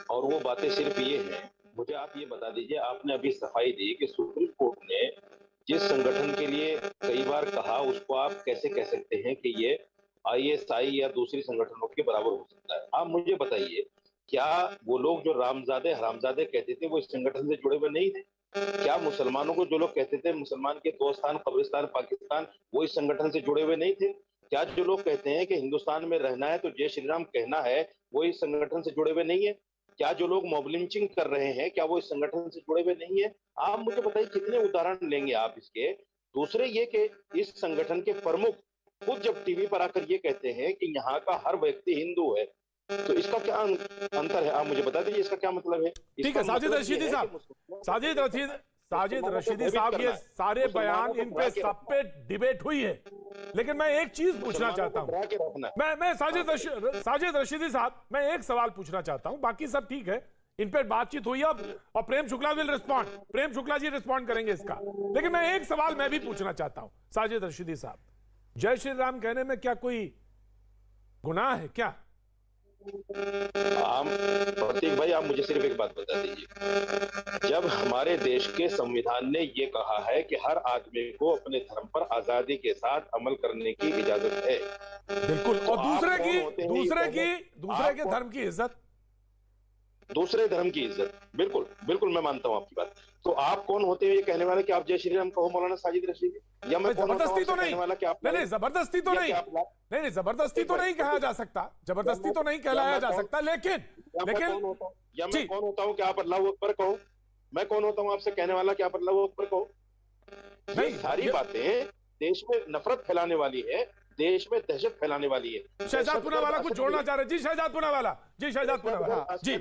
और वो बातें सिर्फ ये हैं, मुझे आप ये बता दीजिए, आपने अभी सफाई दी कि सुप्रीम कोर्ट ने जिस संगठन के लिए कई बार कहा, उसको आप कैसे कह सकते हैं कि ये ISI या दूसरी संगठनों के बराबर हो सकता है? आप मुझे बताइए, क्या वो लोग जो रामजादे हरामजादे कहते थे वो इस संगठन से जुड़े हुए नहीं थे? क्या मुसलमानों को जो लोग कहते थे मुसलमान के दोस्तान कब्रिस्तान पाकिस्तान, वो इस संगठन से जुड़े हुए नहीं थे? क्या जो लोग कहते हैं कि हिंदुस्तान में रहना है तो जय श्री राम कहना है, वो इस संगठन से जुड़े हुए नहीं है? क्या जो लोग मॉब लिंचिंग कर रहे हैं, क्या वो इस संगठन से जुड़े हुए नहीं है? आप मुझे बताइए, कितने उदाहरण लेंगे आप इसके? दूसरे ये कि इस संगठन के प्रमुख खुद जब टीवी पर आकर ये कहते हैं कि यहाँ का हर व्यक्ति हिंदू है, तो इसका क्या अंतर है? आप मुझे बता दीजिए, इसका क्या मतलब है? ठीक है साजिद रशीदी साहब, साजिद रशीदी साहब, ये सारे बयान इन पे सब पे डिबेट हुई है, लेकिन मैं एक चीज पूछना चाहता हूं। मैं साजिद रशीदी साहब, मैं एक सवाल पूछना चाहता हूं, बाकी सब ठीक है, इन पर बातचीत हुई अब, और Prem Shukla will respond, Prem Shukla ji respond करेंगे इसका। लेकिन मैं एक सवाल मैं भी पूछना चाहता हूं साजिद रशीदी साहब, जय श्री राम कहने में क्या कोई गुनाह है क्या? प्रतीक भाई, आप मुझे सिर्फ एक बात बता दीजिए, जब हमारे देश के संविधान ने ये कहा है कि हर आदमी को अपने धर्म पर आजादी के साथ अमल करने की इजाजत है, बिल्कुल, और दूसरे के धर्म की इज्जत, दूसरे धर्म की इज्जत, बिल्कुल बिल्कुल मैं मानता हूं आपकी बात। तो आप कौन होते हैं ये कहने वाले कि आप जय श्री राम कहो मौलाना साजिद रशीदी? या मैं जबरदस्ती तो नहीं, वाला कि आप नहीं जबरदस्ती तो नहीं, नहीं जबरदस्ती तो नहीं कहा जा सकता, जबरदस्ती तो नहीं कहलाया जा सकता, लेकिन या मैं कौन होता हूं कि आप अल्लाहू अकबर कहो? मैं कौन होता हूं आपसे कहने वाला कि आप अल्लाहू अकबर कहो? नहीं, सारी बातें देश में नफरत फैलाने वाली है, देश में दहशत फैलाने वाली है। शहजाद पूनावाला कुछ जोड़ना चाह रहे? जी शहजाद पूनावाला, जी शहजाद पूनावाला जी।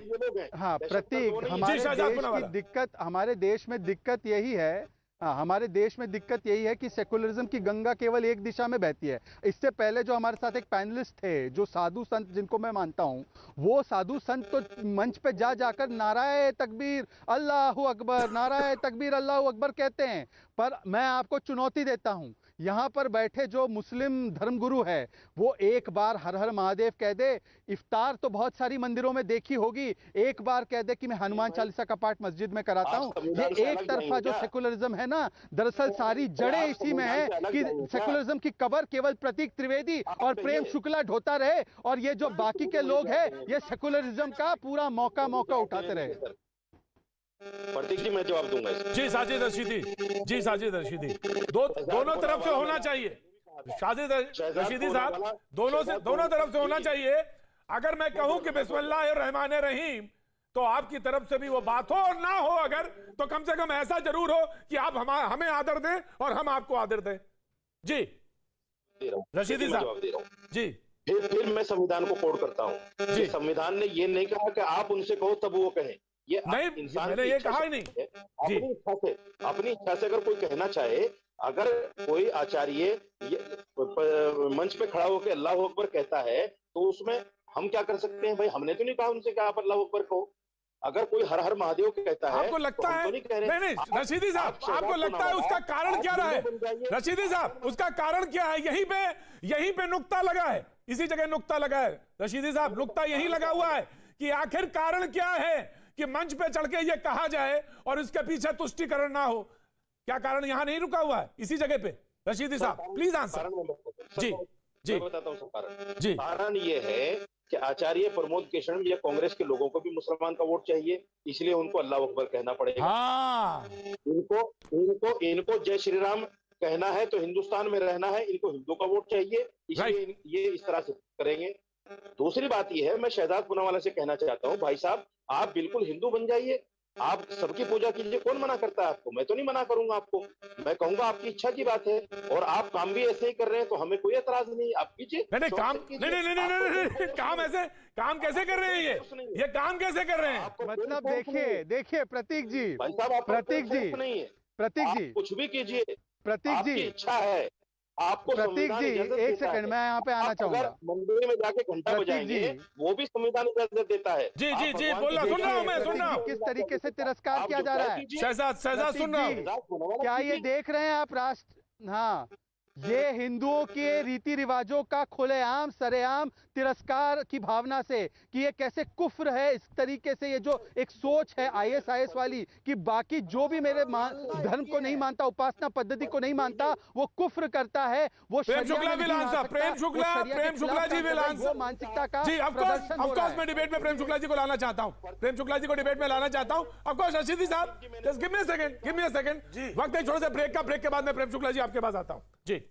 हाँ प्रतीक, हमारे देश की दिक्कत, हमारे देश में दिक्कत यही है हाँ, हमारे देश में दिक्कत यही है कि सेकुलरिज्म की गंगा केवल एक दिशा में बहती है। इससे पहले जो हमारे साथ एक पैनलिस्ट थे, जो साधु संत जिनको मैं मानता हूँ, वो साधु संत तो मंच पे जाकर नाराए तकबीर अल्लाहू अकबर, नाराए तकबीर अल्लाहू अकबर कहते हैं। पर मैं आपको चुनौती देता हूँ, यहाँ पर बैठे जो मुस्लिम धर्मगुरु है, वो एक बार हर हर महादेव कह दे। इफ्तार तो बहुत सारी मंदिरों में देखी होगी, एक बार कह दे कि मैं हनुमान चालीसा का पाठ मस्जिद में कराता हूँ। ये एक तरफा जो सेकुलरिज्म है ना, दरअसल सारी जड़ें इसी में है कि सेकुलरिज्म की कबर केवल प्रतीक त्रिवेदी और प्रेम शुक्ला ढोता रहे, और ये जो बाकी के लोग हैं, ये सेकुलरिज्म का पूरा मौका उठाते रहे। प्रतीक जी, मैं जवाब दूंगा इसका। जी साजिद रशीदी, जी साजिद रशीदी, दोनों तरफ से होना चाहिए। साजिद रशीदी साहब, दोनों तरफ से होना चाहिए। अगर मैं कहूं कि बिस्मिल्लाहिर्रहमानिर्रहीम, तो आपकी तरफ से भी वो बात हो, और ना हो अगर, तो कम से कम ऐसा जरूर हो कि आप हमें आदर दें और हम आपको आदर दें। जी रशीदी साहब, जी फिर मैं संविधान को कोड करता हूँ जी। संविधान ने ये नहीं कहा कि आप उनसे कहो तब वो कहें, ये नहीं, इंसान मैंने ये कहा ही नहीं। अपनी इच्छा से अगर कोई कहना चाहे, अगर कोई आचार्य मंच पे खड़ा होकर अल्लाह अकबर कहता है, तो उसमें हम क्या कर सकते हैं? भाई, हमने तो नहीं कहा उनसे कि आप अल्लाह अकबर कहो। अगर कोई हर हर महादेव कहता है, आपको लगता है? नहीं, रशीदी साहब, आपको लगता है उसका कारण क्या रहा है? रशीदी साहब, उसका कारण क्या है? यहीं पे नुक्ता लगा है, इसी जगह नुक्ता लगा है। रशीदी साहब, नुक्ता यही लगा हुआ है कि आखिर कारण क्या है कि मंच पे चढ़ के ये कहा जाए और इसके पीछे तुष्टिकरण ना हो। क्या कारण यहां नहीं रुका हुआ है, इसी जगह पे? रशीदी साहब, प्लीज आंसर। जी बताता हूँ कारण। जी, कारण ये है कि आचार्य प्रमोद केशव या कांग्रेस के लोगों को भी मुसलमान का वोट चाहिए, इसलिए उनको अल्लाह अकबर कहना पड़ेगा। हाँ, इनको जय श्री राम कहना है तो हिंदुस्तान में रहना है, इनको हिंदू का वोट चाहिए, इसलिए ये इस तरह से करेंगे। दूसरी बात यह है, मैं शहजाद पूनावाला से कहना चाहता हूँ, भाई साहब, आप बिल्कुल हिंदू बन जाइए, आप सबकी पूजा कीजिए। कौन मना करता है आपको? मैं तो नहीं मना करूंगा आपको, मैं कहूंगा आपकी इच्छा की बात है, और आप काम भी ऐसे ही कर रहे हैं, तो हमें कोई एतराज नहीं। आप कीजिए। नहीं, काम कैसे कर रहे हैं? ये काम कैसे कर रहे हैं? मतलब देखिए प्रतीक जी, भाई साहब, प्रतीक जी नहीं है, प्रतीक जी, कुछ भी कीजिए, प्रतीक जी, इच्छा है आपको। प्रतीक जी, एक सेकंड, मैं यहाँ पे आना चाहूंगा। मंदिर में जाके घंटा बजाएंगे, वो भी संविधान इजाजत देता है। जी, बोल रहा, सुन रहा हूँ मैं, सुन रहा हूँ। किस तरीके से तिरस्कार किया जा रहा है? शहजाद सुन रहा हूँ। क्या ये देख रहे हैं आप राष्ट्र, हाँ, ये हिंदुओं के रीति रिवाजों का खुलेआम सरेआम तिरस्कार की भावना से, कि ये कैसे कुफ्र है। इस तरीके से ये जो एक सोच है ISIS वाली, कि बाकी जो भी मेरे धर्म को नहीं मानता, उपासना पद्धति को नहीं मानता, वो कुफ्र करता है। वो प्रेम शुक्ला जी विल आंसर। मानसिकता का जी, ऑफ कोर्स मैं डिबेट में प्रेम शुक्ला जी को लाना चाहता हूं, प्रेम शुक्ला जी को डिबेट में लाना चाहता हूं। ऑफ कोर्स रशीदी साहब, just give me a second, वक्त एक छोटे से ब्रेक के बाद में प्रेम शुक्ला जी आपके पास आता हूं। जी,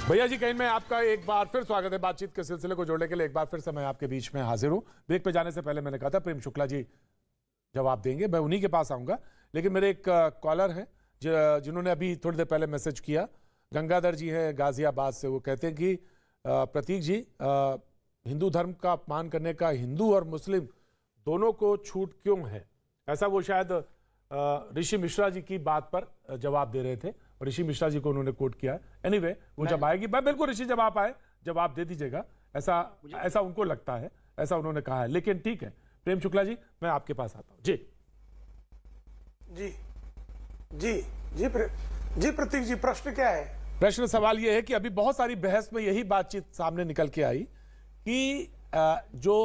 भैया जी, कहीं मैं आपका एक बार फिर स्वागत है। बातचीत के सिलसिले को जोड़ने के लिए एक बार फिर से मैं आपके बीच में हाजिर हूं। ब्रेक पे जाने से पहले मैंने कहा था प्रेम शुक्ला जी जवाब देंगे, मैं उन्हीं के पास आऊंगा, लेकिन मेरे एक कॉलर हैं जिन्होंने अभी थोड़ी देर पहले मैसेज किया, गंगाधर जी हैं गाजियाबाद से। वो कहते हैं कि प्रतीक जी, हिंदू धर्म का अपमान करने का हिंदू और मुस्लिम दोनों को छूट क्यों है? ऐसा वो शायद ऋषि मिश्रा जी की बात पर जवाब दे रहे थे, और ऋषि मिश्रा जी को उन्होंने कोट किया है। एनीवे, वो जब आएगी, मैं बिल्कुल ऋषि जब आप आए जवाब दे दीजिएगा, ऐसा उनको लगता है, ऐसा उन्होंने कहा है। लेकिन ठीक है, प्रेम शुक्ला जी, मैं आपके पास आता हूं। जी जी जी जी जी प्रतीक जी, प्रश्न क्या है? प्रश्न सवाल यह है कि अभी बहुत सारी बहस में यही बातचीत सामने निकल के आई कि जो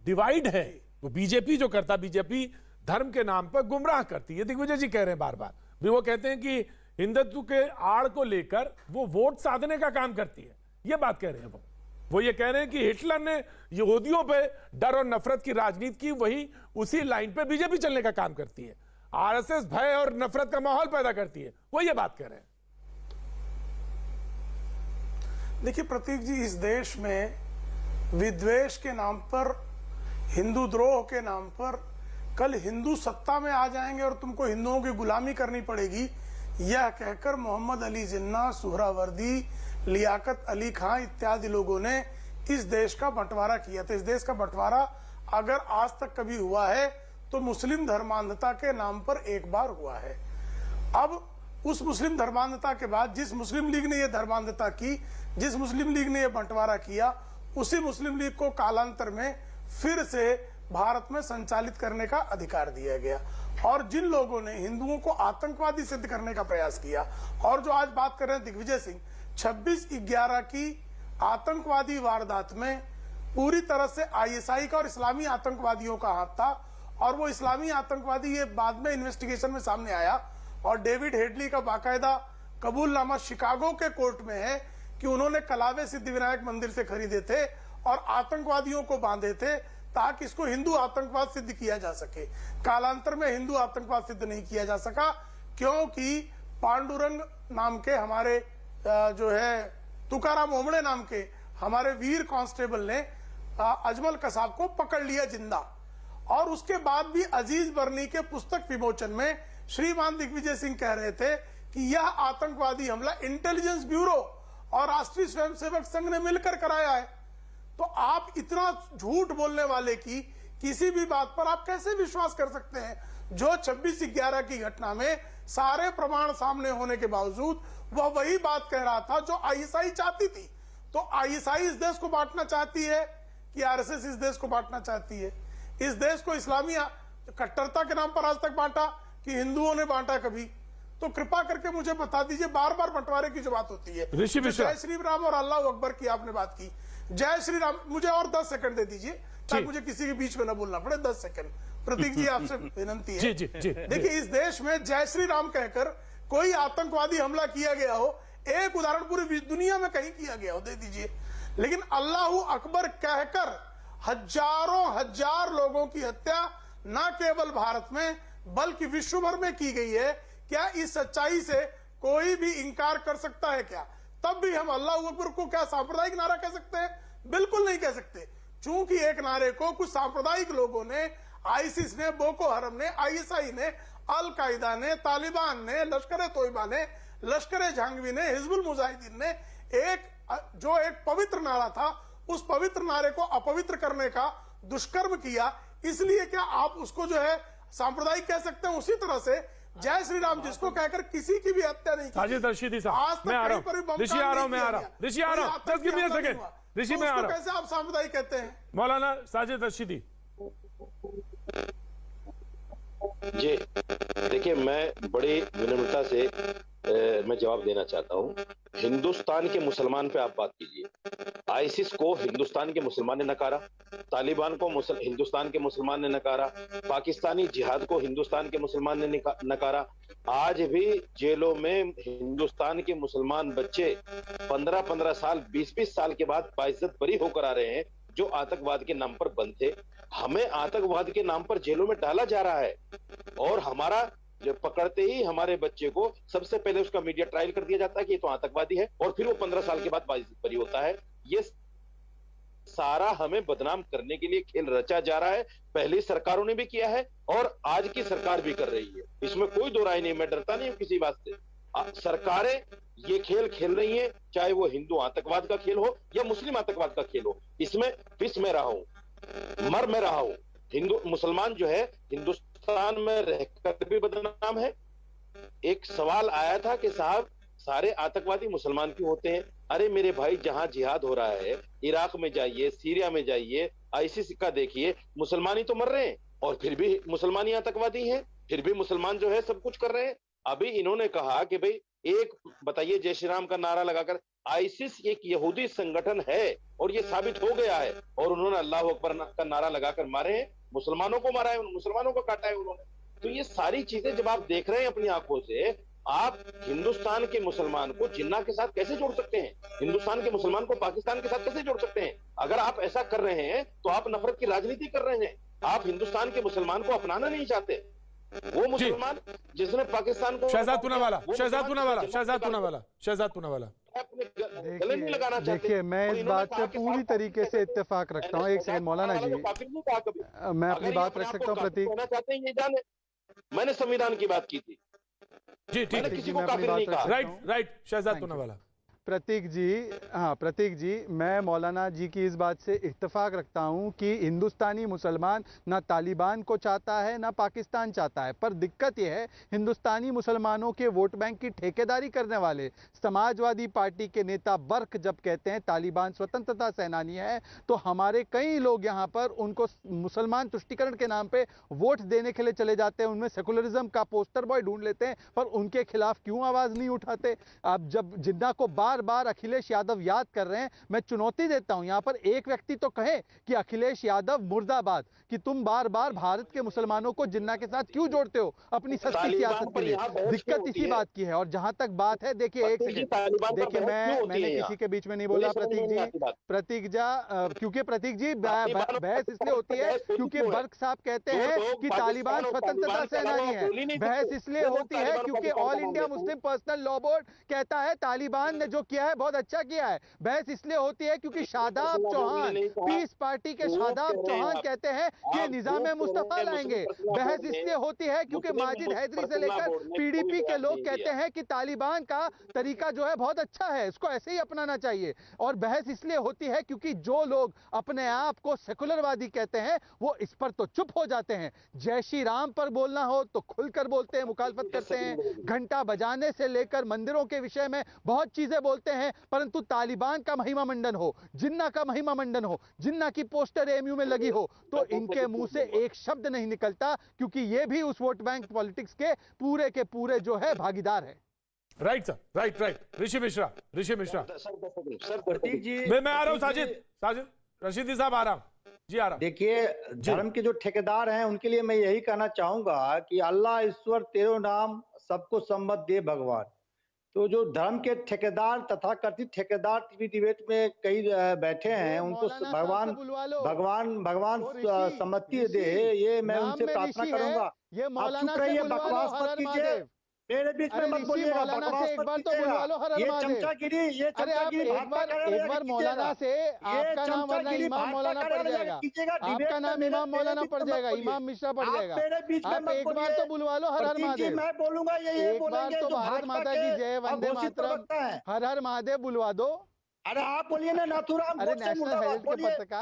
डिवाइड है वो बीजेपी जो करता, बीजेपी धर्म के नाम पर गुमराह करती है। दिग्विजय जी कह रहे हैं बार बार, भी वो कहते हैं कि हिंदुत्व के आड़ को लेकर वो वोट साधने का काम करती है, ये बात कह रहे हैं। वो ये कह रहे हैं कि हिटलर ने यहूदियों पे डर और नफरत की राजनीति की, वही उसी लाइन पे बीजेपी चलने का काम करती है, आरएसएस भय और नफरत का माहौल पैदा करती है, वो ये बात कह रहे हैं। देखिए प्रतीक जी, इस देश में विद्वेष के नाम पर, हिंदू द्रोह के नाम पर कल हिंदू सत्ता में आ जाएंगे और तुमको हिंदुओं की गुलामी करनी पड़ेगी, यह कहकर मोहम्मद अली जिन्ना, सुहरावर्दी, लियाकत अली खां इत्यादि लोगों ने इस देश का बंटवारा किया था। इस देश का बंटवारा अगर आज तक कभी हुआ है तो मुस्लिम धर्मांधता के नाम पर एक बार हुआ है। अब उस मुस्लिम धर्मांधता के बाद जिस मुस्लिम लीग ने यह धर्मांधता की, जिस मुस्लिम लीग ने यह बंटवारा किया, उसी मुस्लिम लीग को कालांतर में फिर से भारत में संचालित करने का अधिकार दिया गया। और जिन लोगों ने हिंदुओं को आतंकवादी सिद्ध करने का प्रयास किया, और जो आज बात कर रहे हैं दिग्विजय सिंह, 26/11 की आतंकवादी वारदात में पूरी तरह से आईएसआई का और इस्लामी आतंकवादियों का हाथ था। और वो इस्लामी आतंकवादी ये बाद में इन्वेस्टिगेशन में सामने आया, और डेविड हेडली का बाकायदा कबूलनामा शिकागो के कोर्ट में है कि उन्होंने कलावे सिद्धिविनायक मंदिर से खरीदे थे और आतंकवादियों को बांधे थे ताकि इसको हिंदू आतंकवाद सिद्ध किया जा सके। कालांतर में हिंदू आतंकवाद सिद्ध नहीं किया जा सका, क्योंकि पांडुरंग नाम के हमारे जो है तुकाराम ओमड़े नाम के हमारे वीर कांस्टेबल ने अजमल कसाब को पकड़ लिया जिंदा। और उसके बाद भी अजीज बर्नी के पुस्तक विमोचन में श्रीमान दिग्विजय सिंह कह रहे थे कि यह आतंकवादी हमला इंटेलिजेंस ब्यूरो और राष्ट्रीय स्वयंसेवक संघ ने मिलकर कराया है। तो आप इतना झूठ बोलने वाले की किसी भी बात पर आप कैसे विश्वास कर सकते हैं, जो 26/11 की घटना में सारे प्रमाण सामने होने के बावजूद वह वही बात कह रहा था जो आईएसआई चाहती थी। तो आईएसआई इस देश को बांटना चाहती है कि आरएसएस इस देश को बांटना चाहती है? इस देश को इस्लामी कट्टरता के नाम पर आज तक बांटा कि हिंदुओं ने बांटा कभी? तो कृपा करके मुझे बता दीजिए, बार बार बंटवारे की जो बात होती है, जय श्री राम और अल्लाह अकबर की आपने बात की, जय श्री राम, मुझे और 10 सेकंड दे दीजिए ताकि मुझे किसी के बीच में ना बोलना पड़े। 10 सेकंड प्रतीक जी आपसे विनंती है। देखिए, इस देश में जय श्री राम कहकर कोई आतंकवादी हमला किया गया हो, एक उदाहरण पूरी दुनिया में कहीं किया गया हो, दे दीजिए। लेकिन अल्लाह अकबर कहकर हजारों हजार लोगों की हत्या न केवल भारत में बल्कि विश्व भर में की गई है। क्या इस सच्चाई से कोई भी इंकार कर सकता है क्या? तब भी हम अल्लाह अकबर को क्या सांप्रदायिक नारा कह सकते हैं? बिल्कुल नहीं कह सकते, चूंकि एक नारे को कुछ सांप्रदायिक लोगों ने, आईसिस ने, बोको हरम ने, आईएसआई ने, अल कायदा ने, तालिबान ने, लश्कर तोयबा ने, लश्कर जहांगवी ने, हिजबुल मुजाहिदीन ने एक पवित्र नारा था, उस पवित्र नारे को अपवित्र करने का दुष्कर्म किया। इसलिए क्या आप उसको जो है सांप्रदायिक कह सकते हैं? उसी तरह से जय श्री राम जिसको कहकर किसी की भी हत्या नहीं की। साजिद रशीदी साहब, मैं आ रहा हूं, ऋषि आ रहा हूं, मैं आ रहा हूं, ऋषि आ रहा हूं, 10 गिव मी अ सेकंड, ऋषि मैं आ रहा हूं। कैसे आप सांप्रदायिक कहते हैं? मौलाना साजिद रशीदी जी, देखिए, मैं बड़ी विनम्रता से मैं जवाब देना चाहता हूं। हिंदुस्तान के मुसलमान पे आप बात कीजिए। आईसिस को हिंदुस्तान के मुसलमान ने नकारा, तालिबान को हिंदुस्तान के मुसलमान ने नकारा, पाकिस्तानी जिहाद को हिंदुस्तान के मुसलमान ने नकारा। आज भी जेलों में हिंदुस्तान के मुसलमान बच्चे 15-15 साल, 20-20 साल के बाद बाइज्जत बरी होकर आ रहे हैं, जो आतंकवाद के नाम पर बंद थे। हमें आतंकवाद के नाम पर जेलों में डाला जा रहा है, और हमारा जब पकड़ते ही हमारे बच्चे को सबसे पहले उसका मीडिया ट्रायल कर दिया जाता है कि ये तो आतंकवादी है, और फिर वो 15 साल के बाद बाइज्जत बरी होता है। ये सारा हमें बदनाम करने के लिए खेल रचा जा रहा है। पहली सरकारों ने भी किया है और आज की सरकार भी कर रही है, इसमें कोई दो राय नहीं। मैं डरता नहीं हूं किसी बात से। सरकारें ये खेल खेल रही हैं, चाहे वो हिंदू आतंकवाद का खेल हो या मुस्लिम आतंकवाद का खेल हो। इसमें पिस में रहा हूं, मर में रहा हूं। हिंदू मुसलमान जो है हिंदुस्तान में रहकर भी बदनाम है। एक सवाल आया था कि साहब सारे आतंकवादी मुसलमान क्यों होते हैं? अरे मेरे भाई, जहां जिहाद हो रहा है, इराक में जाइए, सीरिया में जाइए, आईसिस का देखिए, मुसलमान ही तो मर रहे हैं, और फिर भी मुसलमान ही आतंकवादी हैं, फिर भी मुसलमान जो है सब कुछ कर रहे हैं। अभी इन्होंने कहा कि भाई एक बताइए, जय श्री राम का नारा लगाकर, आईसिस एक यहूदी संगठन है और ये साबित हो गया है, और उन्होंने अल्लाह अकबर का नारा लगाकर मारे हैं, मुसलमानों को मारा है, मुसलमानों को काटा है उन्होंने। तो ये सारी चीजें जब आप देख रहे हैं अपनी आंखों से, आप हिंदुस्तान के मुसलमान को जिन्ना के साथ कैसे जोड़ सकते हैं? हिंदुस्तान के मुसलमान को पाकिस्तान के साथ कैसे जोड़ सकते हैं? अगर आप ऐसा कर रहे हैं तो आप नफरत की राजनीति कर रहे हैं। आप हिंदुस्तान के मुसलमान को अपनाना नहीं चाहते। वो मुसलमान जिसने पाकिस्तान को शहजाद पूनावाला, शहजाद पूनावाला, शहजाद पूनावाला, शहजाद पूनावाला, देखिए, मैं इस बात से पूरी तरीके से इत्तेफाक रखता हूँ। एक सेकंड मौलाना जी, मैं अपनी बात रख सकता हूँ प्रतीक? मैंने संविधान की बात की थी जी, ठीक है, किसी को काफिर नहीं कहा। राइट, शहजाद पूनावाला। प्रतीक जी, मैं मौलाना जी की इस बात से इत्तेफाक रखता हूं कि हिंदुस्तानी मुसलमान ना तालिबान को चाहता है ना पाकिस्तान चाहता है, पर दिक्कत यह है हिंदुस्तानी मुसलमानों के वोट बैंक की ठेकेदारी करने वाले समाजवादी पार्टी के नेता बर्क जब कहते हैं तालिबान स्वतंत्रता सेनानी है, तो हमारे कई लोग यहाँ पर उनको मुसलमान तुष्टीकरण के नाम पे वोट देने के लिए चले जाते हैं, उनमें सेकुलरिज्म का पोस्टर बॉय ढूंढ लेते हैं, पर उनके खिलाफ क्यों आवाज नहीं उठाते? अब जब जिन्ना को बार बार अखिलेश यादव याद कर रहे हैं, मैं चुनौती देता हूं यहां पर एक व्यक्ति तो कहे कि अखिलेश यादव मुर्दाबाद, कि तुम बार बार भारत के मुसलमानों को जिन्ना के साथ क्यों जोड़ते हो अपनी सस्ती सियासत के लिए? दिक्कत इसी बात की है। और जहां तक बात है, देखिए एक सेकंड, देखिए मैंने किसी के बीच में नहीं बोला प्रतीक जी, क्योंकि प्रतीक जी बहस इसलिए होती है क्योंकि बर्क साहब कहते हैं कि तालिबान स्वतंत्रता सेनानी है। बहस इसलिए होती है क्योंकि all India Muslim personal law board कहता है तालिबान ने जो किया है बहुत अच्छा किया है। बहस इसलिए होती है क्योंकि शादाब चौहान, पीस पार्टी के शादाब चौहान कहते हैं कि निजाम मुस्तफा लाएंगे। बहस इसलिए होती है क्योंकि माजिद हैदरी से लेकर पीडीपी के लोग कहते हैं कि तालिबान का तरीका जो है बहुत अच्छा है, इसको ऐसे ही अपनाना चाहिए। और बहस इसलिए होती है क्योंकि जो लोग अपने आप को सेकुलरवादी कहते हैं वो इस पर तो चुप हो जाते हैं। जय श्री राम पर बोलना हो तो खुलकर बोलते हैं, मुखालफत करते हैं, घंटा बजाने से लेकर मंदिरों के विषय में बहुत चीजें बोलते हैं, परंतु तालिबान का महिमा मंडन हो, जिन्ना का महिमा मंडन हो, जिन्ना की पोस्टर एमयू में लगी हो, तो इनके मुंह से एक शब्द नहीं निकलता, क्योंकि ये भी उस वोट बैंक पॉलिटिक्स के पूरे जो है भागीदार है। Right sir, right. Rishi Mishra sir Pratik ji, मैं आ रहा हूं। साजिद रशीदी साहब आ रहा हूं जी, आ रहा हूं। देखिए धर्म के जो ठेकेदार हैं उनके लिए मैं यही कहना चाहूंगा कि अल्लाह ईश्वर तेरो नाम सबको सम्मत दे भगवान। तो जो धर्म के ठेकेदार तथा कथित ठेकेदार टीवी डिबेट में कई बैठे हैं, उनको भगवान सम्मति दे, ये मैं उनसे प्रार्थना करूंगा। आप चुप रहिए, बकवास मत कीजिए, मेरे बीच में मत बोलिएगा, बकवास मत कीजिएगा। ये चमचागिरी एक बार मौलाना से आपका नाम वरना इमाम मौलाना पड़ जाएगा, आपका नाम इमाम मौलाना पड़ जाएगा, इमाम मिश्रा पड़ जाएगा। आप एक बार तो बुलवा लो हर हर महादेव, मैं बोलूंगा एक बार तो भारत माता की जय, वंदे मातरम, हर हर महादेव बुलवा दो। अरे आप बोलिए ना, नाथुराम गोडसे मुर्दाबाद,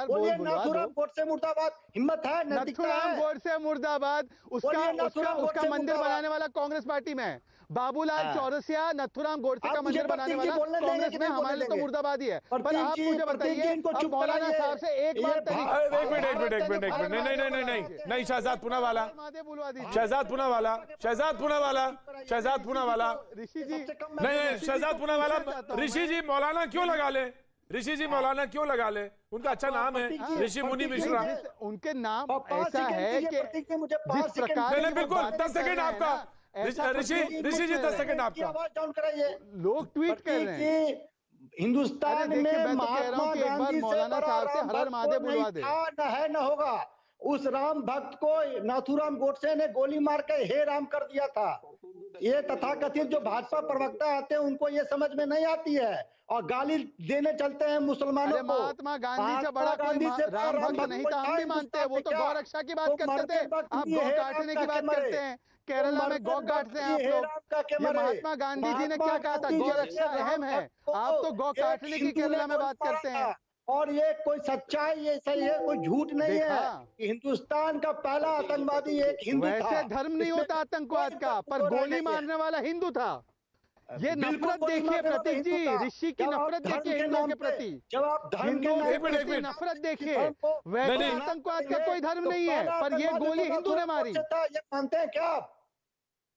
बोलिए नाथुराम गोडसे मुर्दाबाद। हिम्मत है, नाथुराम गोडसे मुर्दाबाद। उसका मंदिर बनाने वाला कांग्रेस पार्टी में है, बाबूलाल चौरसिया नथुराम गोडसे का मंदिर बनाने वाला कांग्रेस में, हमारे लिए तो मुर्दाबाद ही है। पर आप मुझे बताइए, अब मौलाना साहब से एक बार नहीं, शहजाद पूनावाला, ऋषि जी, नहीं, शहजाद पूनावाला, ऋषि जी मौलाना क्यों लगा ले? ऋषि जी मौलाना क्यों लगा ले? उनका अच्छा नाम है ऋषि मुनि मिश्रा, उनके नाम ऐसा है कि जिस प्रकार, बिल्कुल 10 सेकंड आपका ऋषि जी, 10 सेकंड आपका। लोग ट्वीट कर रहे हैं हिंदुस्तान में महात्मा गांधी से हर महादेव बुलवा दे, न होगा। उस राम भक्त को नाथुराम गोडसे ने गोली मार के हे राम कर दिया था। ये तथाकथित जो भाजपा प्रवक्ता आते हैं उनको ये समझ में नहीं आती है और गाली देने चलते हैं मुसलमानों को। महात्मा गांधी से बड़ा कोई राम भक्त नहीं था, हम भी मानते हैं, वो तो गौ रक्षा की बात करते थे, आप गौ काटने की बात करते हैं। केरला में गौ काटते हैं आप लोग। ये महात्मा गांधी जी ने क्या कहा था, गौ रक्षा अहम है, आप तो गौ काटने की केरला में बात करते हैं। और ये कोई सच्चाई, ये सही है, कोई झूठ नहीं है कि हिंदुस्तान का पहला आतंकवादी एक हिंदू था। वैसे धर्म नहीं होता आतंकवाद का, पर गोली मारने वाला हिंदू था। ये नफरत देखिए प्रतीक जी, ऋषि की नफरत देखिए हिंदुओं के प्रति, हिंदुओं की नफरत देखिए। वैसे आतंकवाद का कोई धर्म नहीं है, पर ये गोली हिंदू ने मारी। ये मानते हैं क्या आप?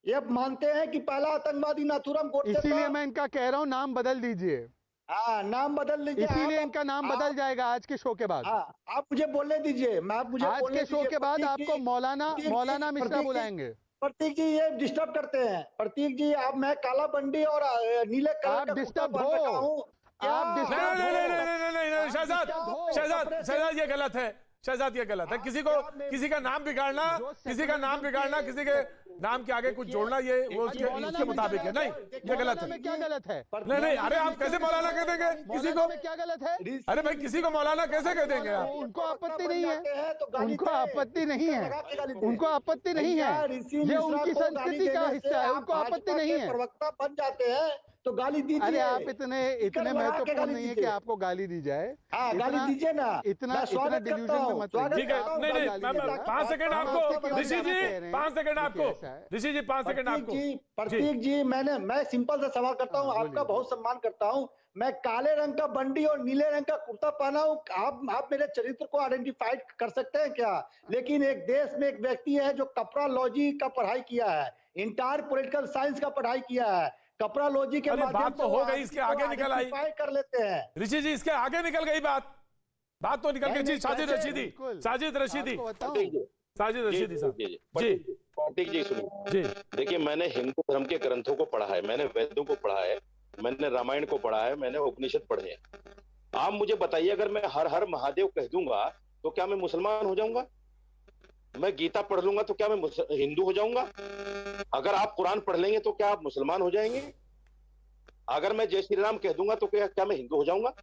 ये मानते हैं कि पहला आतंकवादी नाथुराम गोडसे था? इसीलिए मैं इनका कह रहा हूँ नाम बदल दीजिए। हाँ, नाम बदल लीजिए, इसीलिए इनका नाम बदल जाएगा आज के शो के बाद। आप मुझे बोलने दीजिए, आज के शो के बाद आपको मौलाना मिश्रा बुलाएंगे। प्रतीक जी ये डिस्टर्ब करते हैं। प्रतीक जी, आप मैं काला बंडी और नीले कलर का डिस्टर्ब हो, आप शहजाद ये गलत है, शहजाद ये गलत है। किसी का नाम बिगाड़ना, किसी के नाम के आगे कुछ जोड़ना, ये वो उसके मुताबिक है। नहीं, ये गलत है। क्या गलत है? नहीं, अरे आप कैसे मौलाना कह देंगे किसी को? क्या गलत है? अरे भाई, किसी को मौलाना कैसे कह देंगे आप? उनको आपत्ति नहीं है, उनको आपत्ति नहीं है, उनको आपत्ति नहीं है, ये उनकी संस्कृति का हिस्सा है, उनको आपत्ति नहीं है। प्रवक्ता बन जाते हैं तो गाली दीजिए। अरे आप इतने महत्वपूर्ण नहीं है कि आपको गाली दी जाए। हाँ, गाली दीजिए ना। इतना डिल्यूजन में मत रहिए। ठीक है, नहीं 5 सेकंड आपको ऋषि जी, 5 सेकंड आपको ऋषि जी, 5 सेकंड आपको। प्रतीक जी, मैं सिंपल सा सवाल करता हूँ, आपका बहुत सम्मान करता हूँ। मैं काले रंग का बंडी और नीले रंग का कुर्ता पहना हूँ, आप मेरे चरित्र को आइडेंटिफाइड कर सकते हैं क्या? लेकिन एक देश में एक व्यक्ति है जो कपड़ालॉजी का पढ़ाई किया है, इंटायर पॉलिटिकल साइंस का पढ़ाई किया है, कपड़ालॉजी के माध्यम बात तो हो गई, इसके आगे निकल आई कर लेते हैं। ऋषि जी, इसके आगे निकल गई बात तो निकल गई जी। साजिद रशीदी साहब जी, कार्तिक जी सुनिए जी। देखिए, मैंने हिंदू धर्म के ग्रंथों को पढ़ा है, मैंने वेदों को पढ़ा है, मैंने रामायण को पढ़ा है, मैंने उपनिषद पढ़े हैं। आप मुझे बताइए, अगर मैं हर हर महादेव कह दूंगा तो क्या मैं मुसलमान हो जाऊंगा? मैं गीता पढ़ लूंगा तो क्या मैं हिंदू हो जाऊंगा? अगर आप कुरान पढ़ लेंगे तो क्या आप मुसलमान हो जाएंगे? अगर मैं जय श्री राम कह दूंगा तो क्या मैं हिंदू हो जाऊंगा?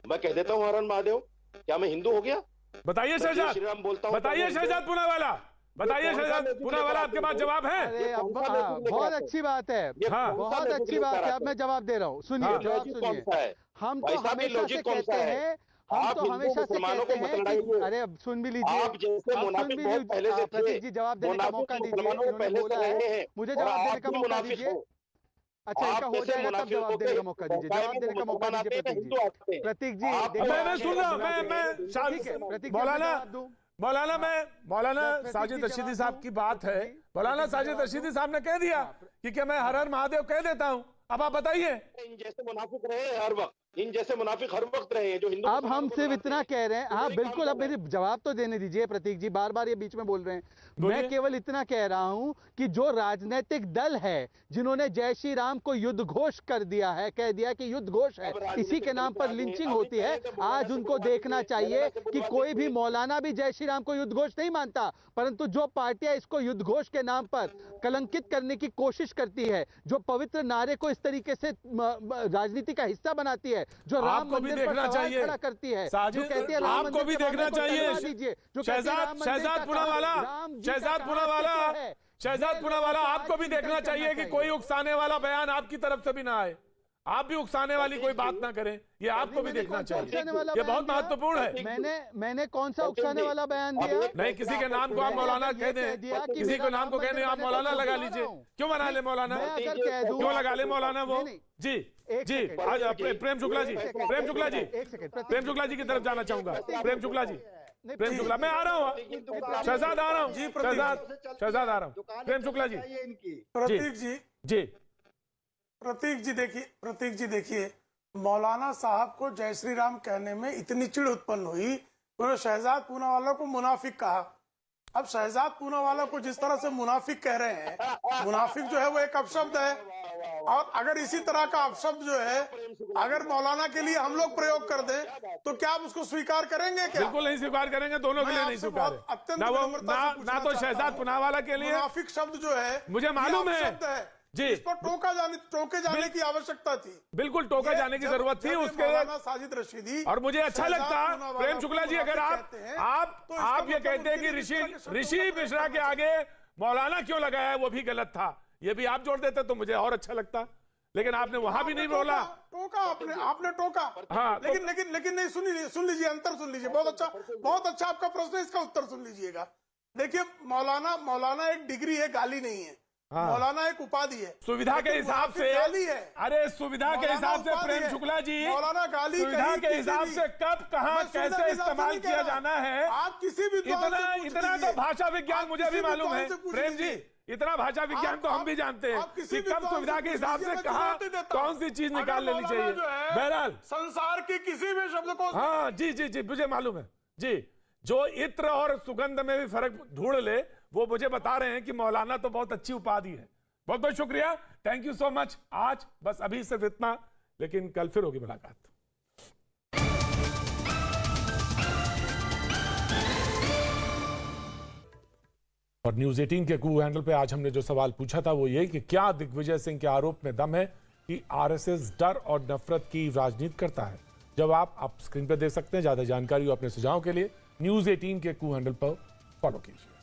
मैं कह देता हूँ हर हर महादेव, क्या मैं हिंदू हो गया? बताइए शहजाद, श्री राम बोलता हूँ, बताइए शहजाद पूनावाला, बताइए शहजाद पूनावाला, आपके पास जवाब है? बहुत अच्छी बात है, बहुत अच्छी बात है। अब मैं जवाब दे रहा हूँ, सुनिए जवाब सुनिए। हम तो हमेशा से कहते हैं, अरे अब सुन भी लीजिए, प्रतीक जी जवाब देने का मौका दीजिए। उन्होंने बोला है, मुझे जवाब देने का मौका दीजिए। अच्छा, इनका हो जाएगा तब जवाब देने का मौका दीजिए, जवाब देने का मौका दीजिए प्रतीक जी। मैं सुन रहा हूँ, मौलाना साजिद रशीदी साहब की बात है। मौलाना साजिद रशीदी साहब ने कह दिया कि क्या मैं हर हर महादेव कह देता हूँ। अब आप बताइए। इन जैसे मुनाफिक रहे हर वक्त, इन जैसे मुनाफिक हर वक्त रहे हैं जो हिंदू। अब हम सिर्फ इतना कह रहे हैं, हाँ बिल्कुल, अब मेरे जवाब तो देने दीजिए प्रतीक जी, बार बार ये बीच में बोल रहे हैं। मैं केवल इतना कह रहा हूं कि जो राजनीतिक दल है जिन्होंने जय श्री राम को युद्ध घोष कर दिया है, कह दिया कि युद्ध घोष है, इसी के नाम पर लिंचिंग होती है। आज उनको देखना चाहिए कि कोई भी मौलाना भी जय श्री राम को युद्ध घोष नहीं मानता, परंतु जो पार्टियां इसको युद्ध घोष के नाम पर कलंकित करने की कोशिश करती है, जो पवित्र नारे को इस तरीके से राजनीति का हिस्सा बनाती है, जो राम मंदिर पर सवाल खड़ा करती है, जो कहती है आपको भी देखना चाहिए। शहजाद पूनावाला, आपको भी देखना चाहिए कि कोई उकसाने वाला बयान आपकी तरफ से भी ना आए, आप भी उकसाने वाली कोई बात ना करें, ये आपको भी देखना चाहिए। ये बहुत महत्वपूर्ण है। मैंने कौन सा उकसाने वाला बयान दिया? नहीं, किसी के नाम को आप मौलाना कह दें, किसी को नाम को कहने आप मौलाना लगा लीजिए। क्यों बना ले मौलाना? क्यों लगा ले मौलाना? वो जी आज प्रेम शुक्ला जी की तरफ जाना चाहूंगा। प्रेम शुक्ला, मैं आ रहा हूँ। शहजाद आ रहा हूँ, शहजाद आ रहा हूँ। प्रेम शुक्ला जी। प्रतीक जी देखिए, मौलाना साहब को जय श्री राम कहने में इतनी चिढ़ उत्पन्न हुई, उन्होंने शहजाद पूनावाला को मुनाफिक कहा। अब शहजाद पूनावाला को जिस तरह से मुनाफिक कह रहे हैं, मुनाफिक जो है वो एक अपशब्द है, और अगर इसी तरह का अपशब्द जो है अगर मौलाना के लिए हम लोग प्रयोग कर दें तो क्या आप उसको स्वीकार करेंगे? क्या? बिल्कुल नहीं स्वीकार करेंगे, दोनों के लिए नहीं स्वीकार। ना तो शहजाद पूनावाला के लिए मुनाफिक शब्द जो है मुझे मालूम है जी, इस पर टोके जाने की आवश्यकता थी। बिल्कुल टोका जाने की जरूरत थी उसके लिए। साजिद रशीदी, और मुझे अच्छा लगता प्रेम शुक्ला जी, अगर आप ये कहते हैं कि ऋषि मिश्रा के आगे मौलाना क्यों लगाया है वो भी गलत था, ये भी आप जोड़ देते तो मुझे और अच्छा लगता, लेकिन आपने वहां भी नहीं बोला। टोका आपने टोका। हाँ, लेकिन नहीं, सुन लीजिए, अंतर सुन लीजिए। बहुत अच्छा आपका प्रश्न है, इसका उत्तर सुन लीजिएगा। देखिए, मौलाना एक डिग्री है, गाली नहीं है। मौलाना एक उपाधि है, सुविधा के हिसाब से गाली है। अरे सुविधा के हिसाब से प्रेम शुक्ला जी, मौलाना गाली सुविधा के हिसाब से कब कहां कैसे इस्तेमाल किया जाना है, आप किसी भी इतना तो भाषा विज्ञान मुझे भी मालूम है प्रेम जी, इतना भाषा विज्ञान तो हम भी जानते हैं कि कब सुविधा के हिसाब से कहाँ कौन सी चीज निकाल लेनी चाहिए। बहरहाल संसार की किसी भी शब्द को, हाँ जी मुझे मालूम है जी, जो इत्र और सुगंध में भी फर्क ढूंढ ले, वो मुझे बता रहे हैं कि मौलाना तो बहुत अच्छी उपाधि है। बहुत बहुत शुक्रिया, थैंक यू सो मच। आज बस अभी सिर्फ इतना, लेकिन कल फिर होगी मुलाकात। और न्यूज 18 के कू हैंडल पे आज हमने जो सवाल पूछा था वो ये कि क्या दिग्विजय सिंह के आरोप में दम है कि आरएसएस डर और नफरत की राजनीति करता है? जवाब आप स्क्रीन पर देख सकते हैं। ज्यादा जानकारी और अपने सुझाव के लिए न्यूज 18 के कू हैंडल पर फॉलो कीजिए।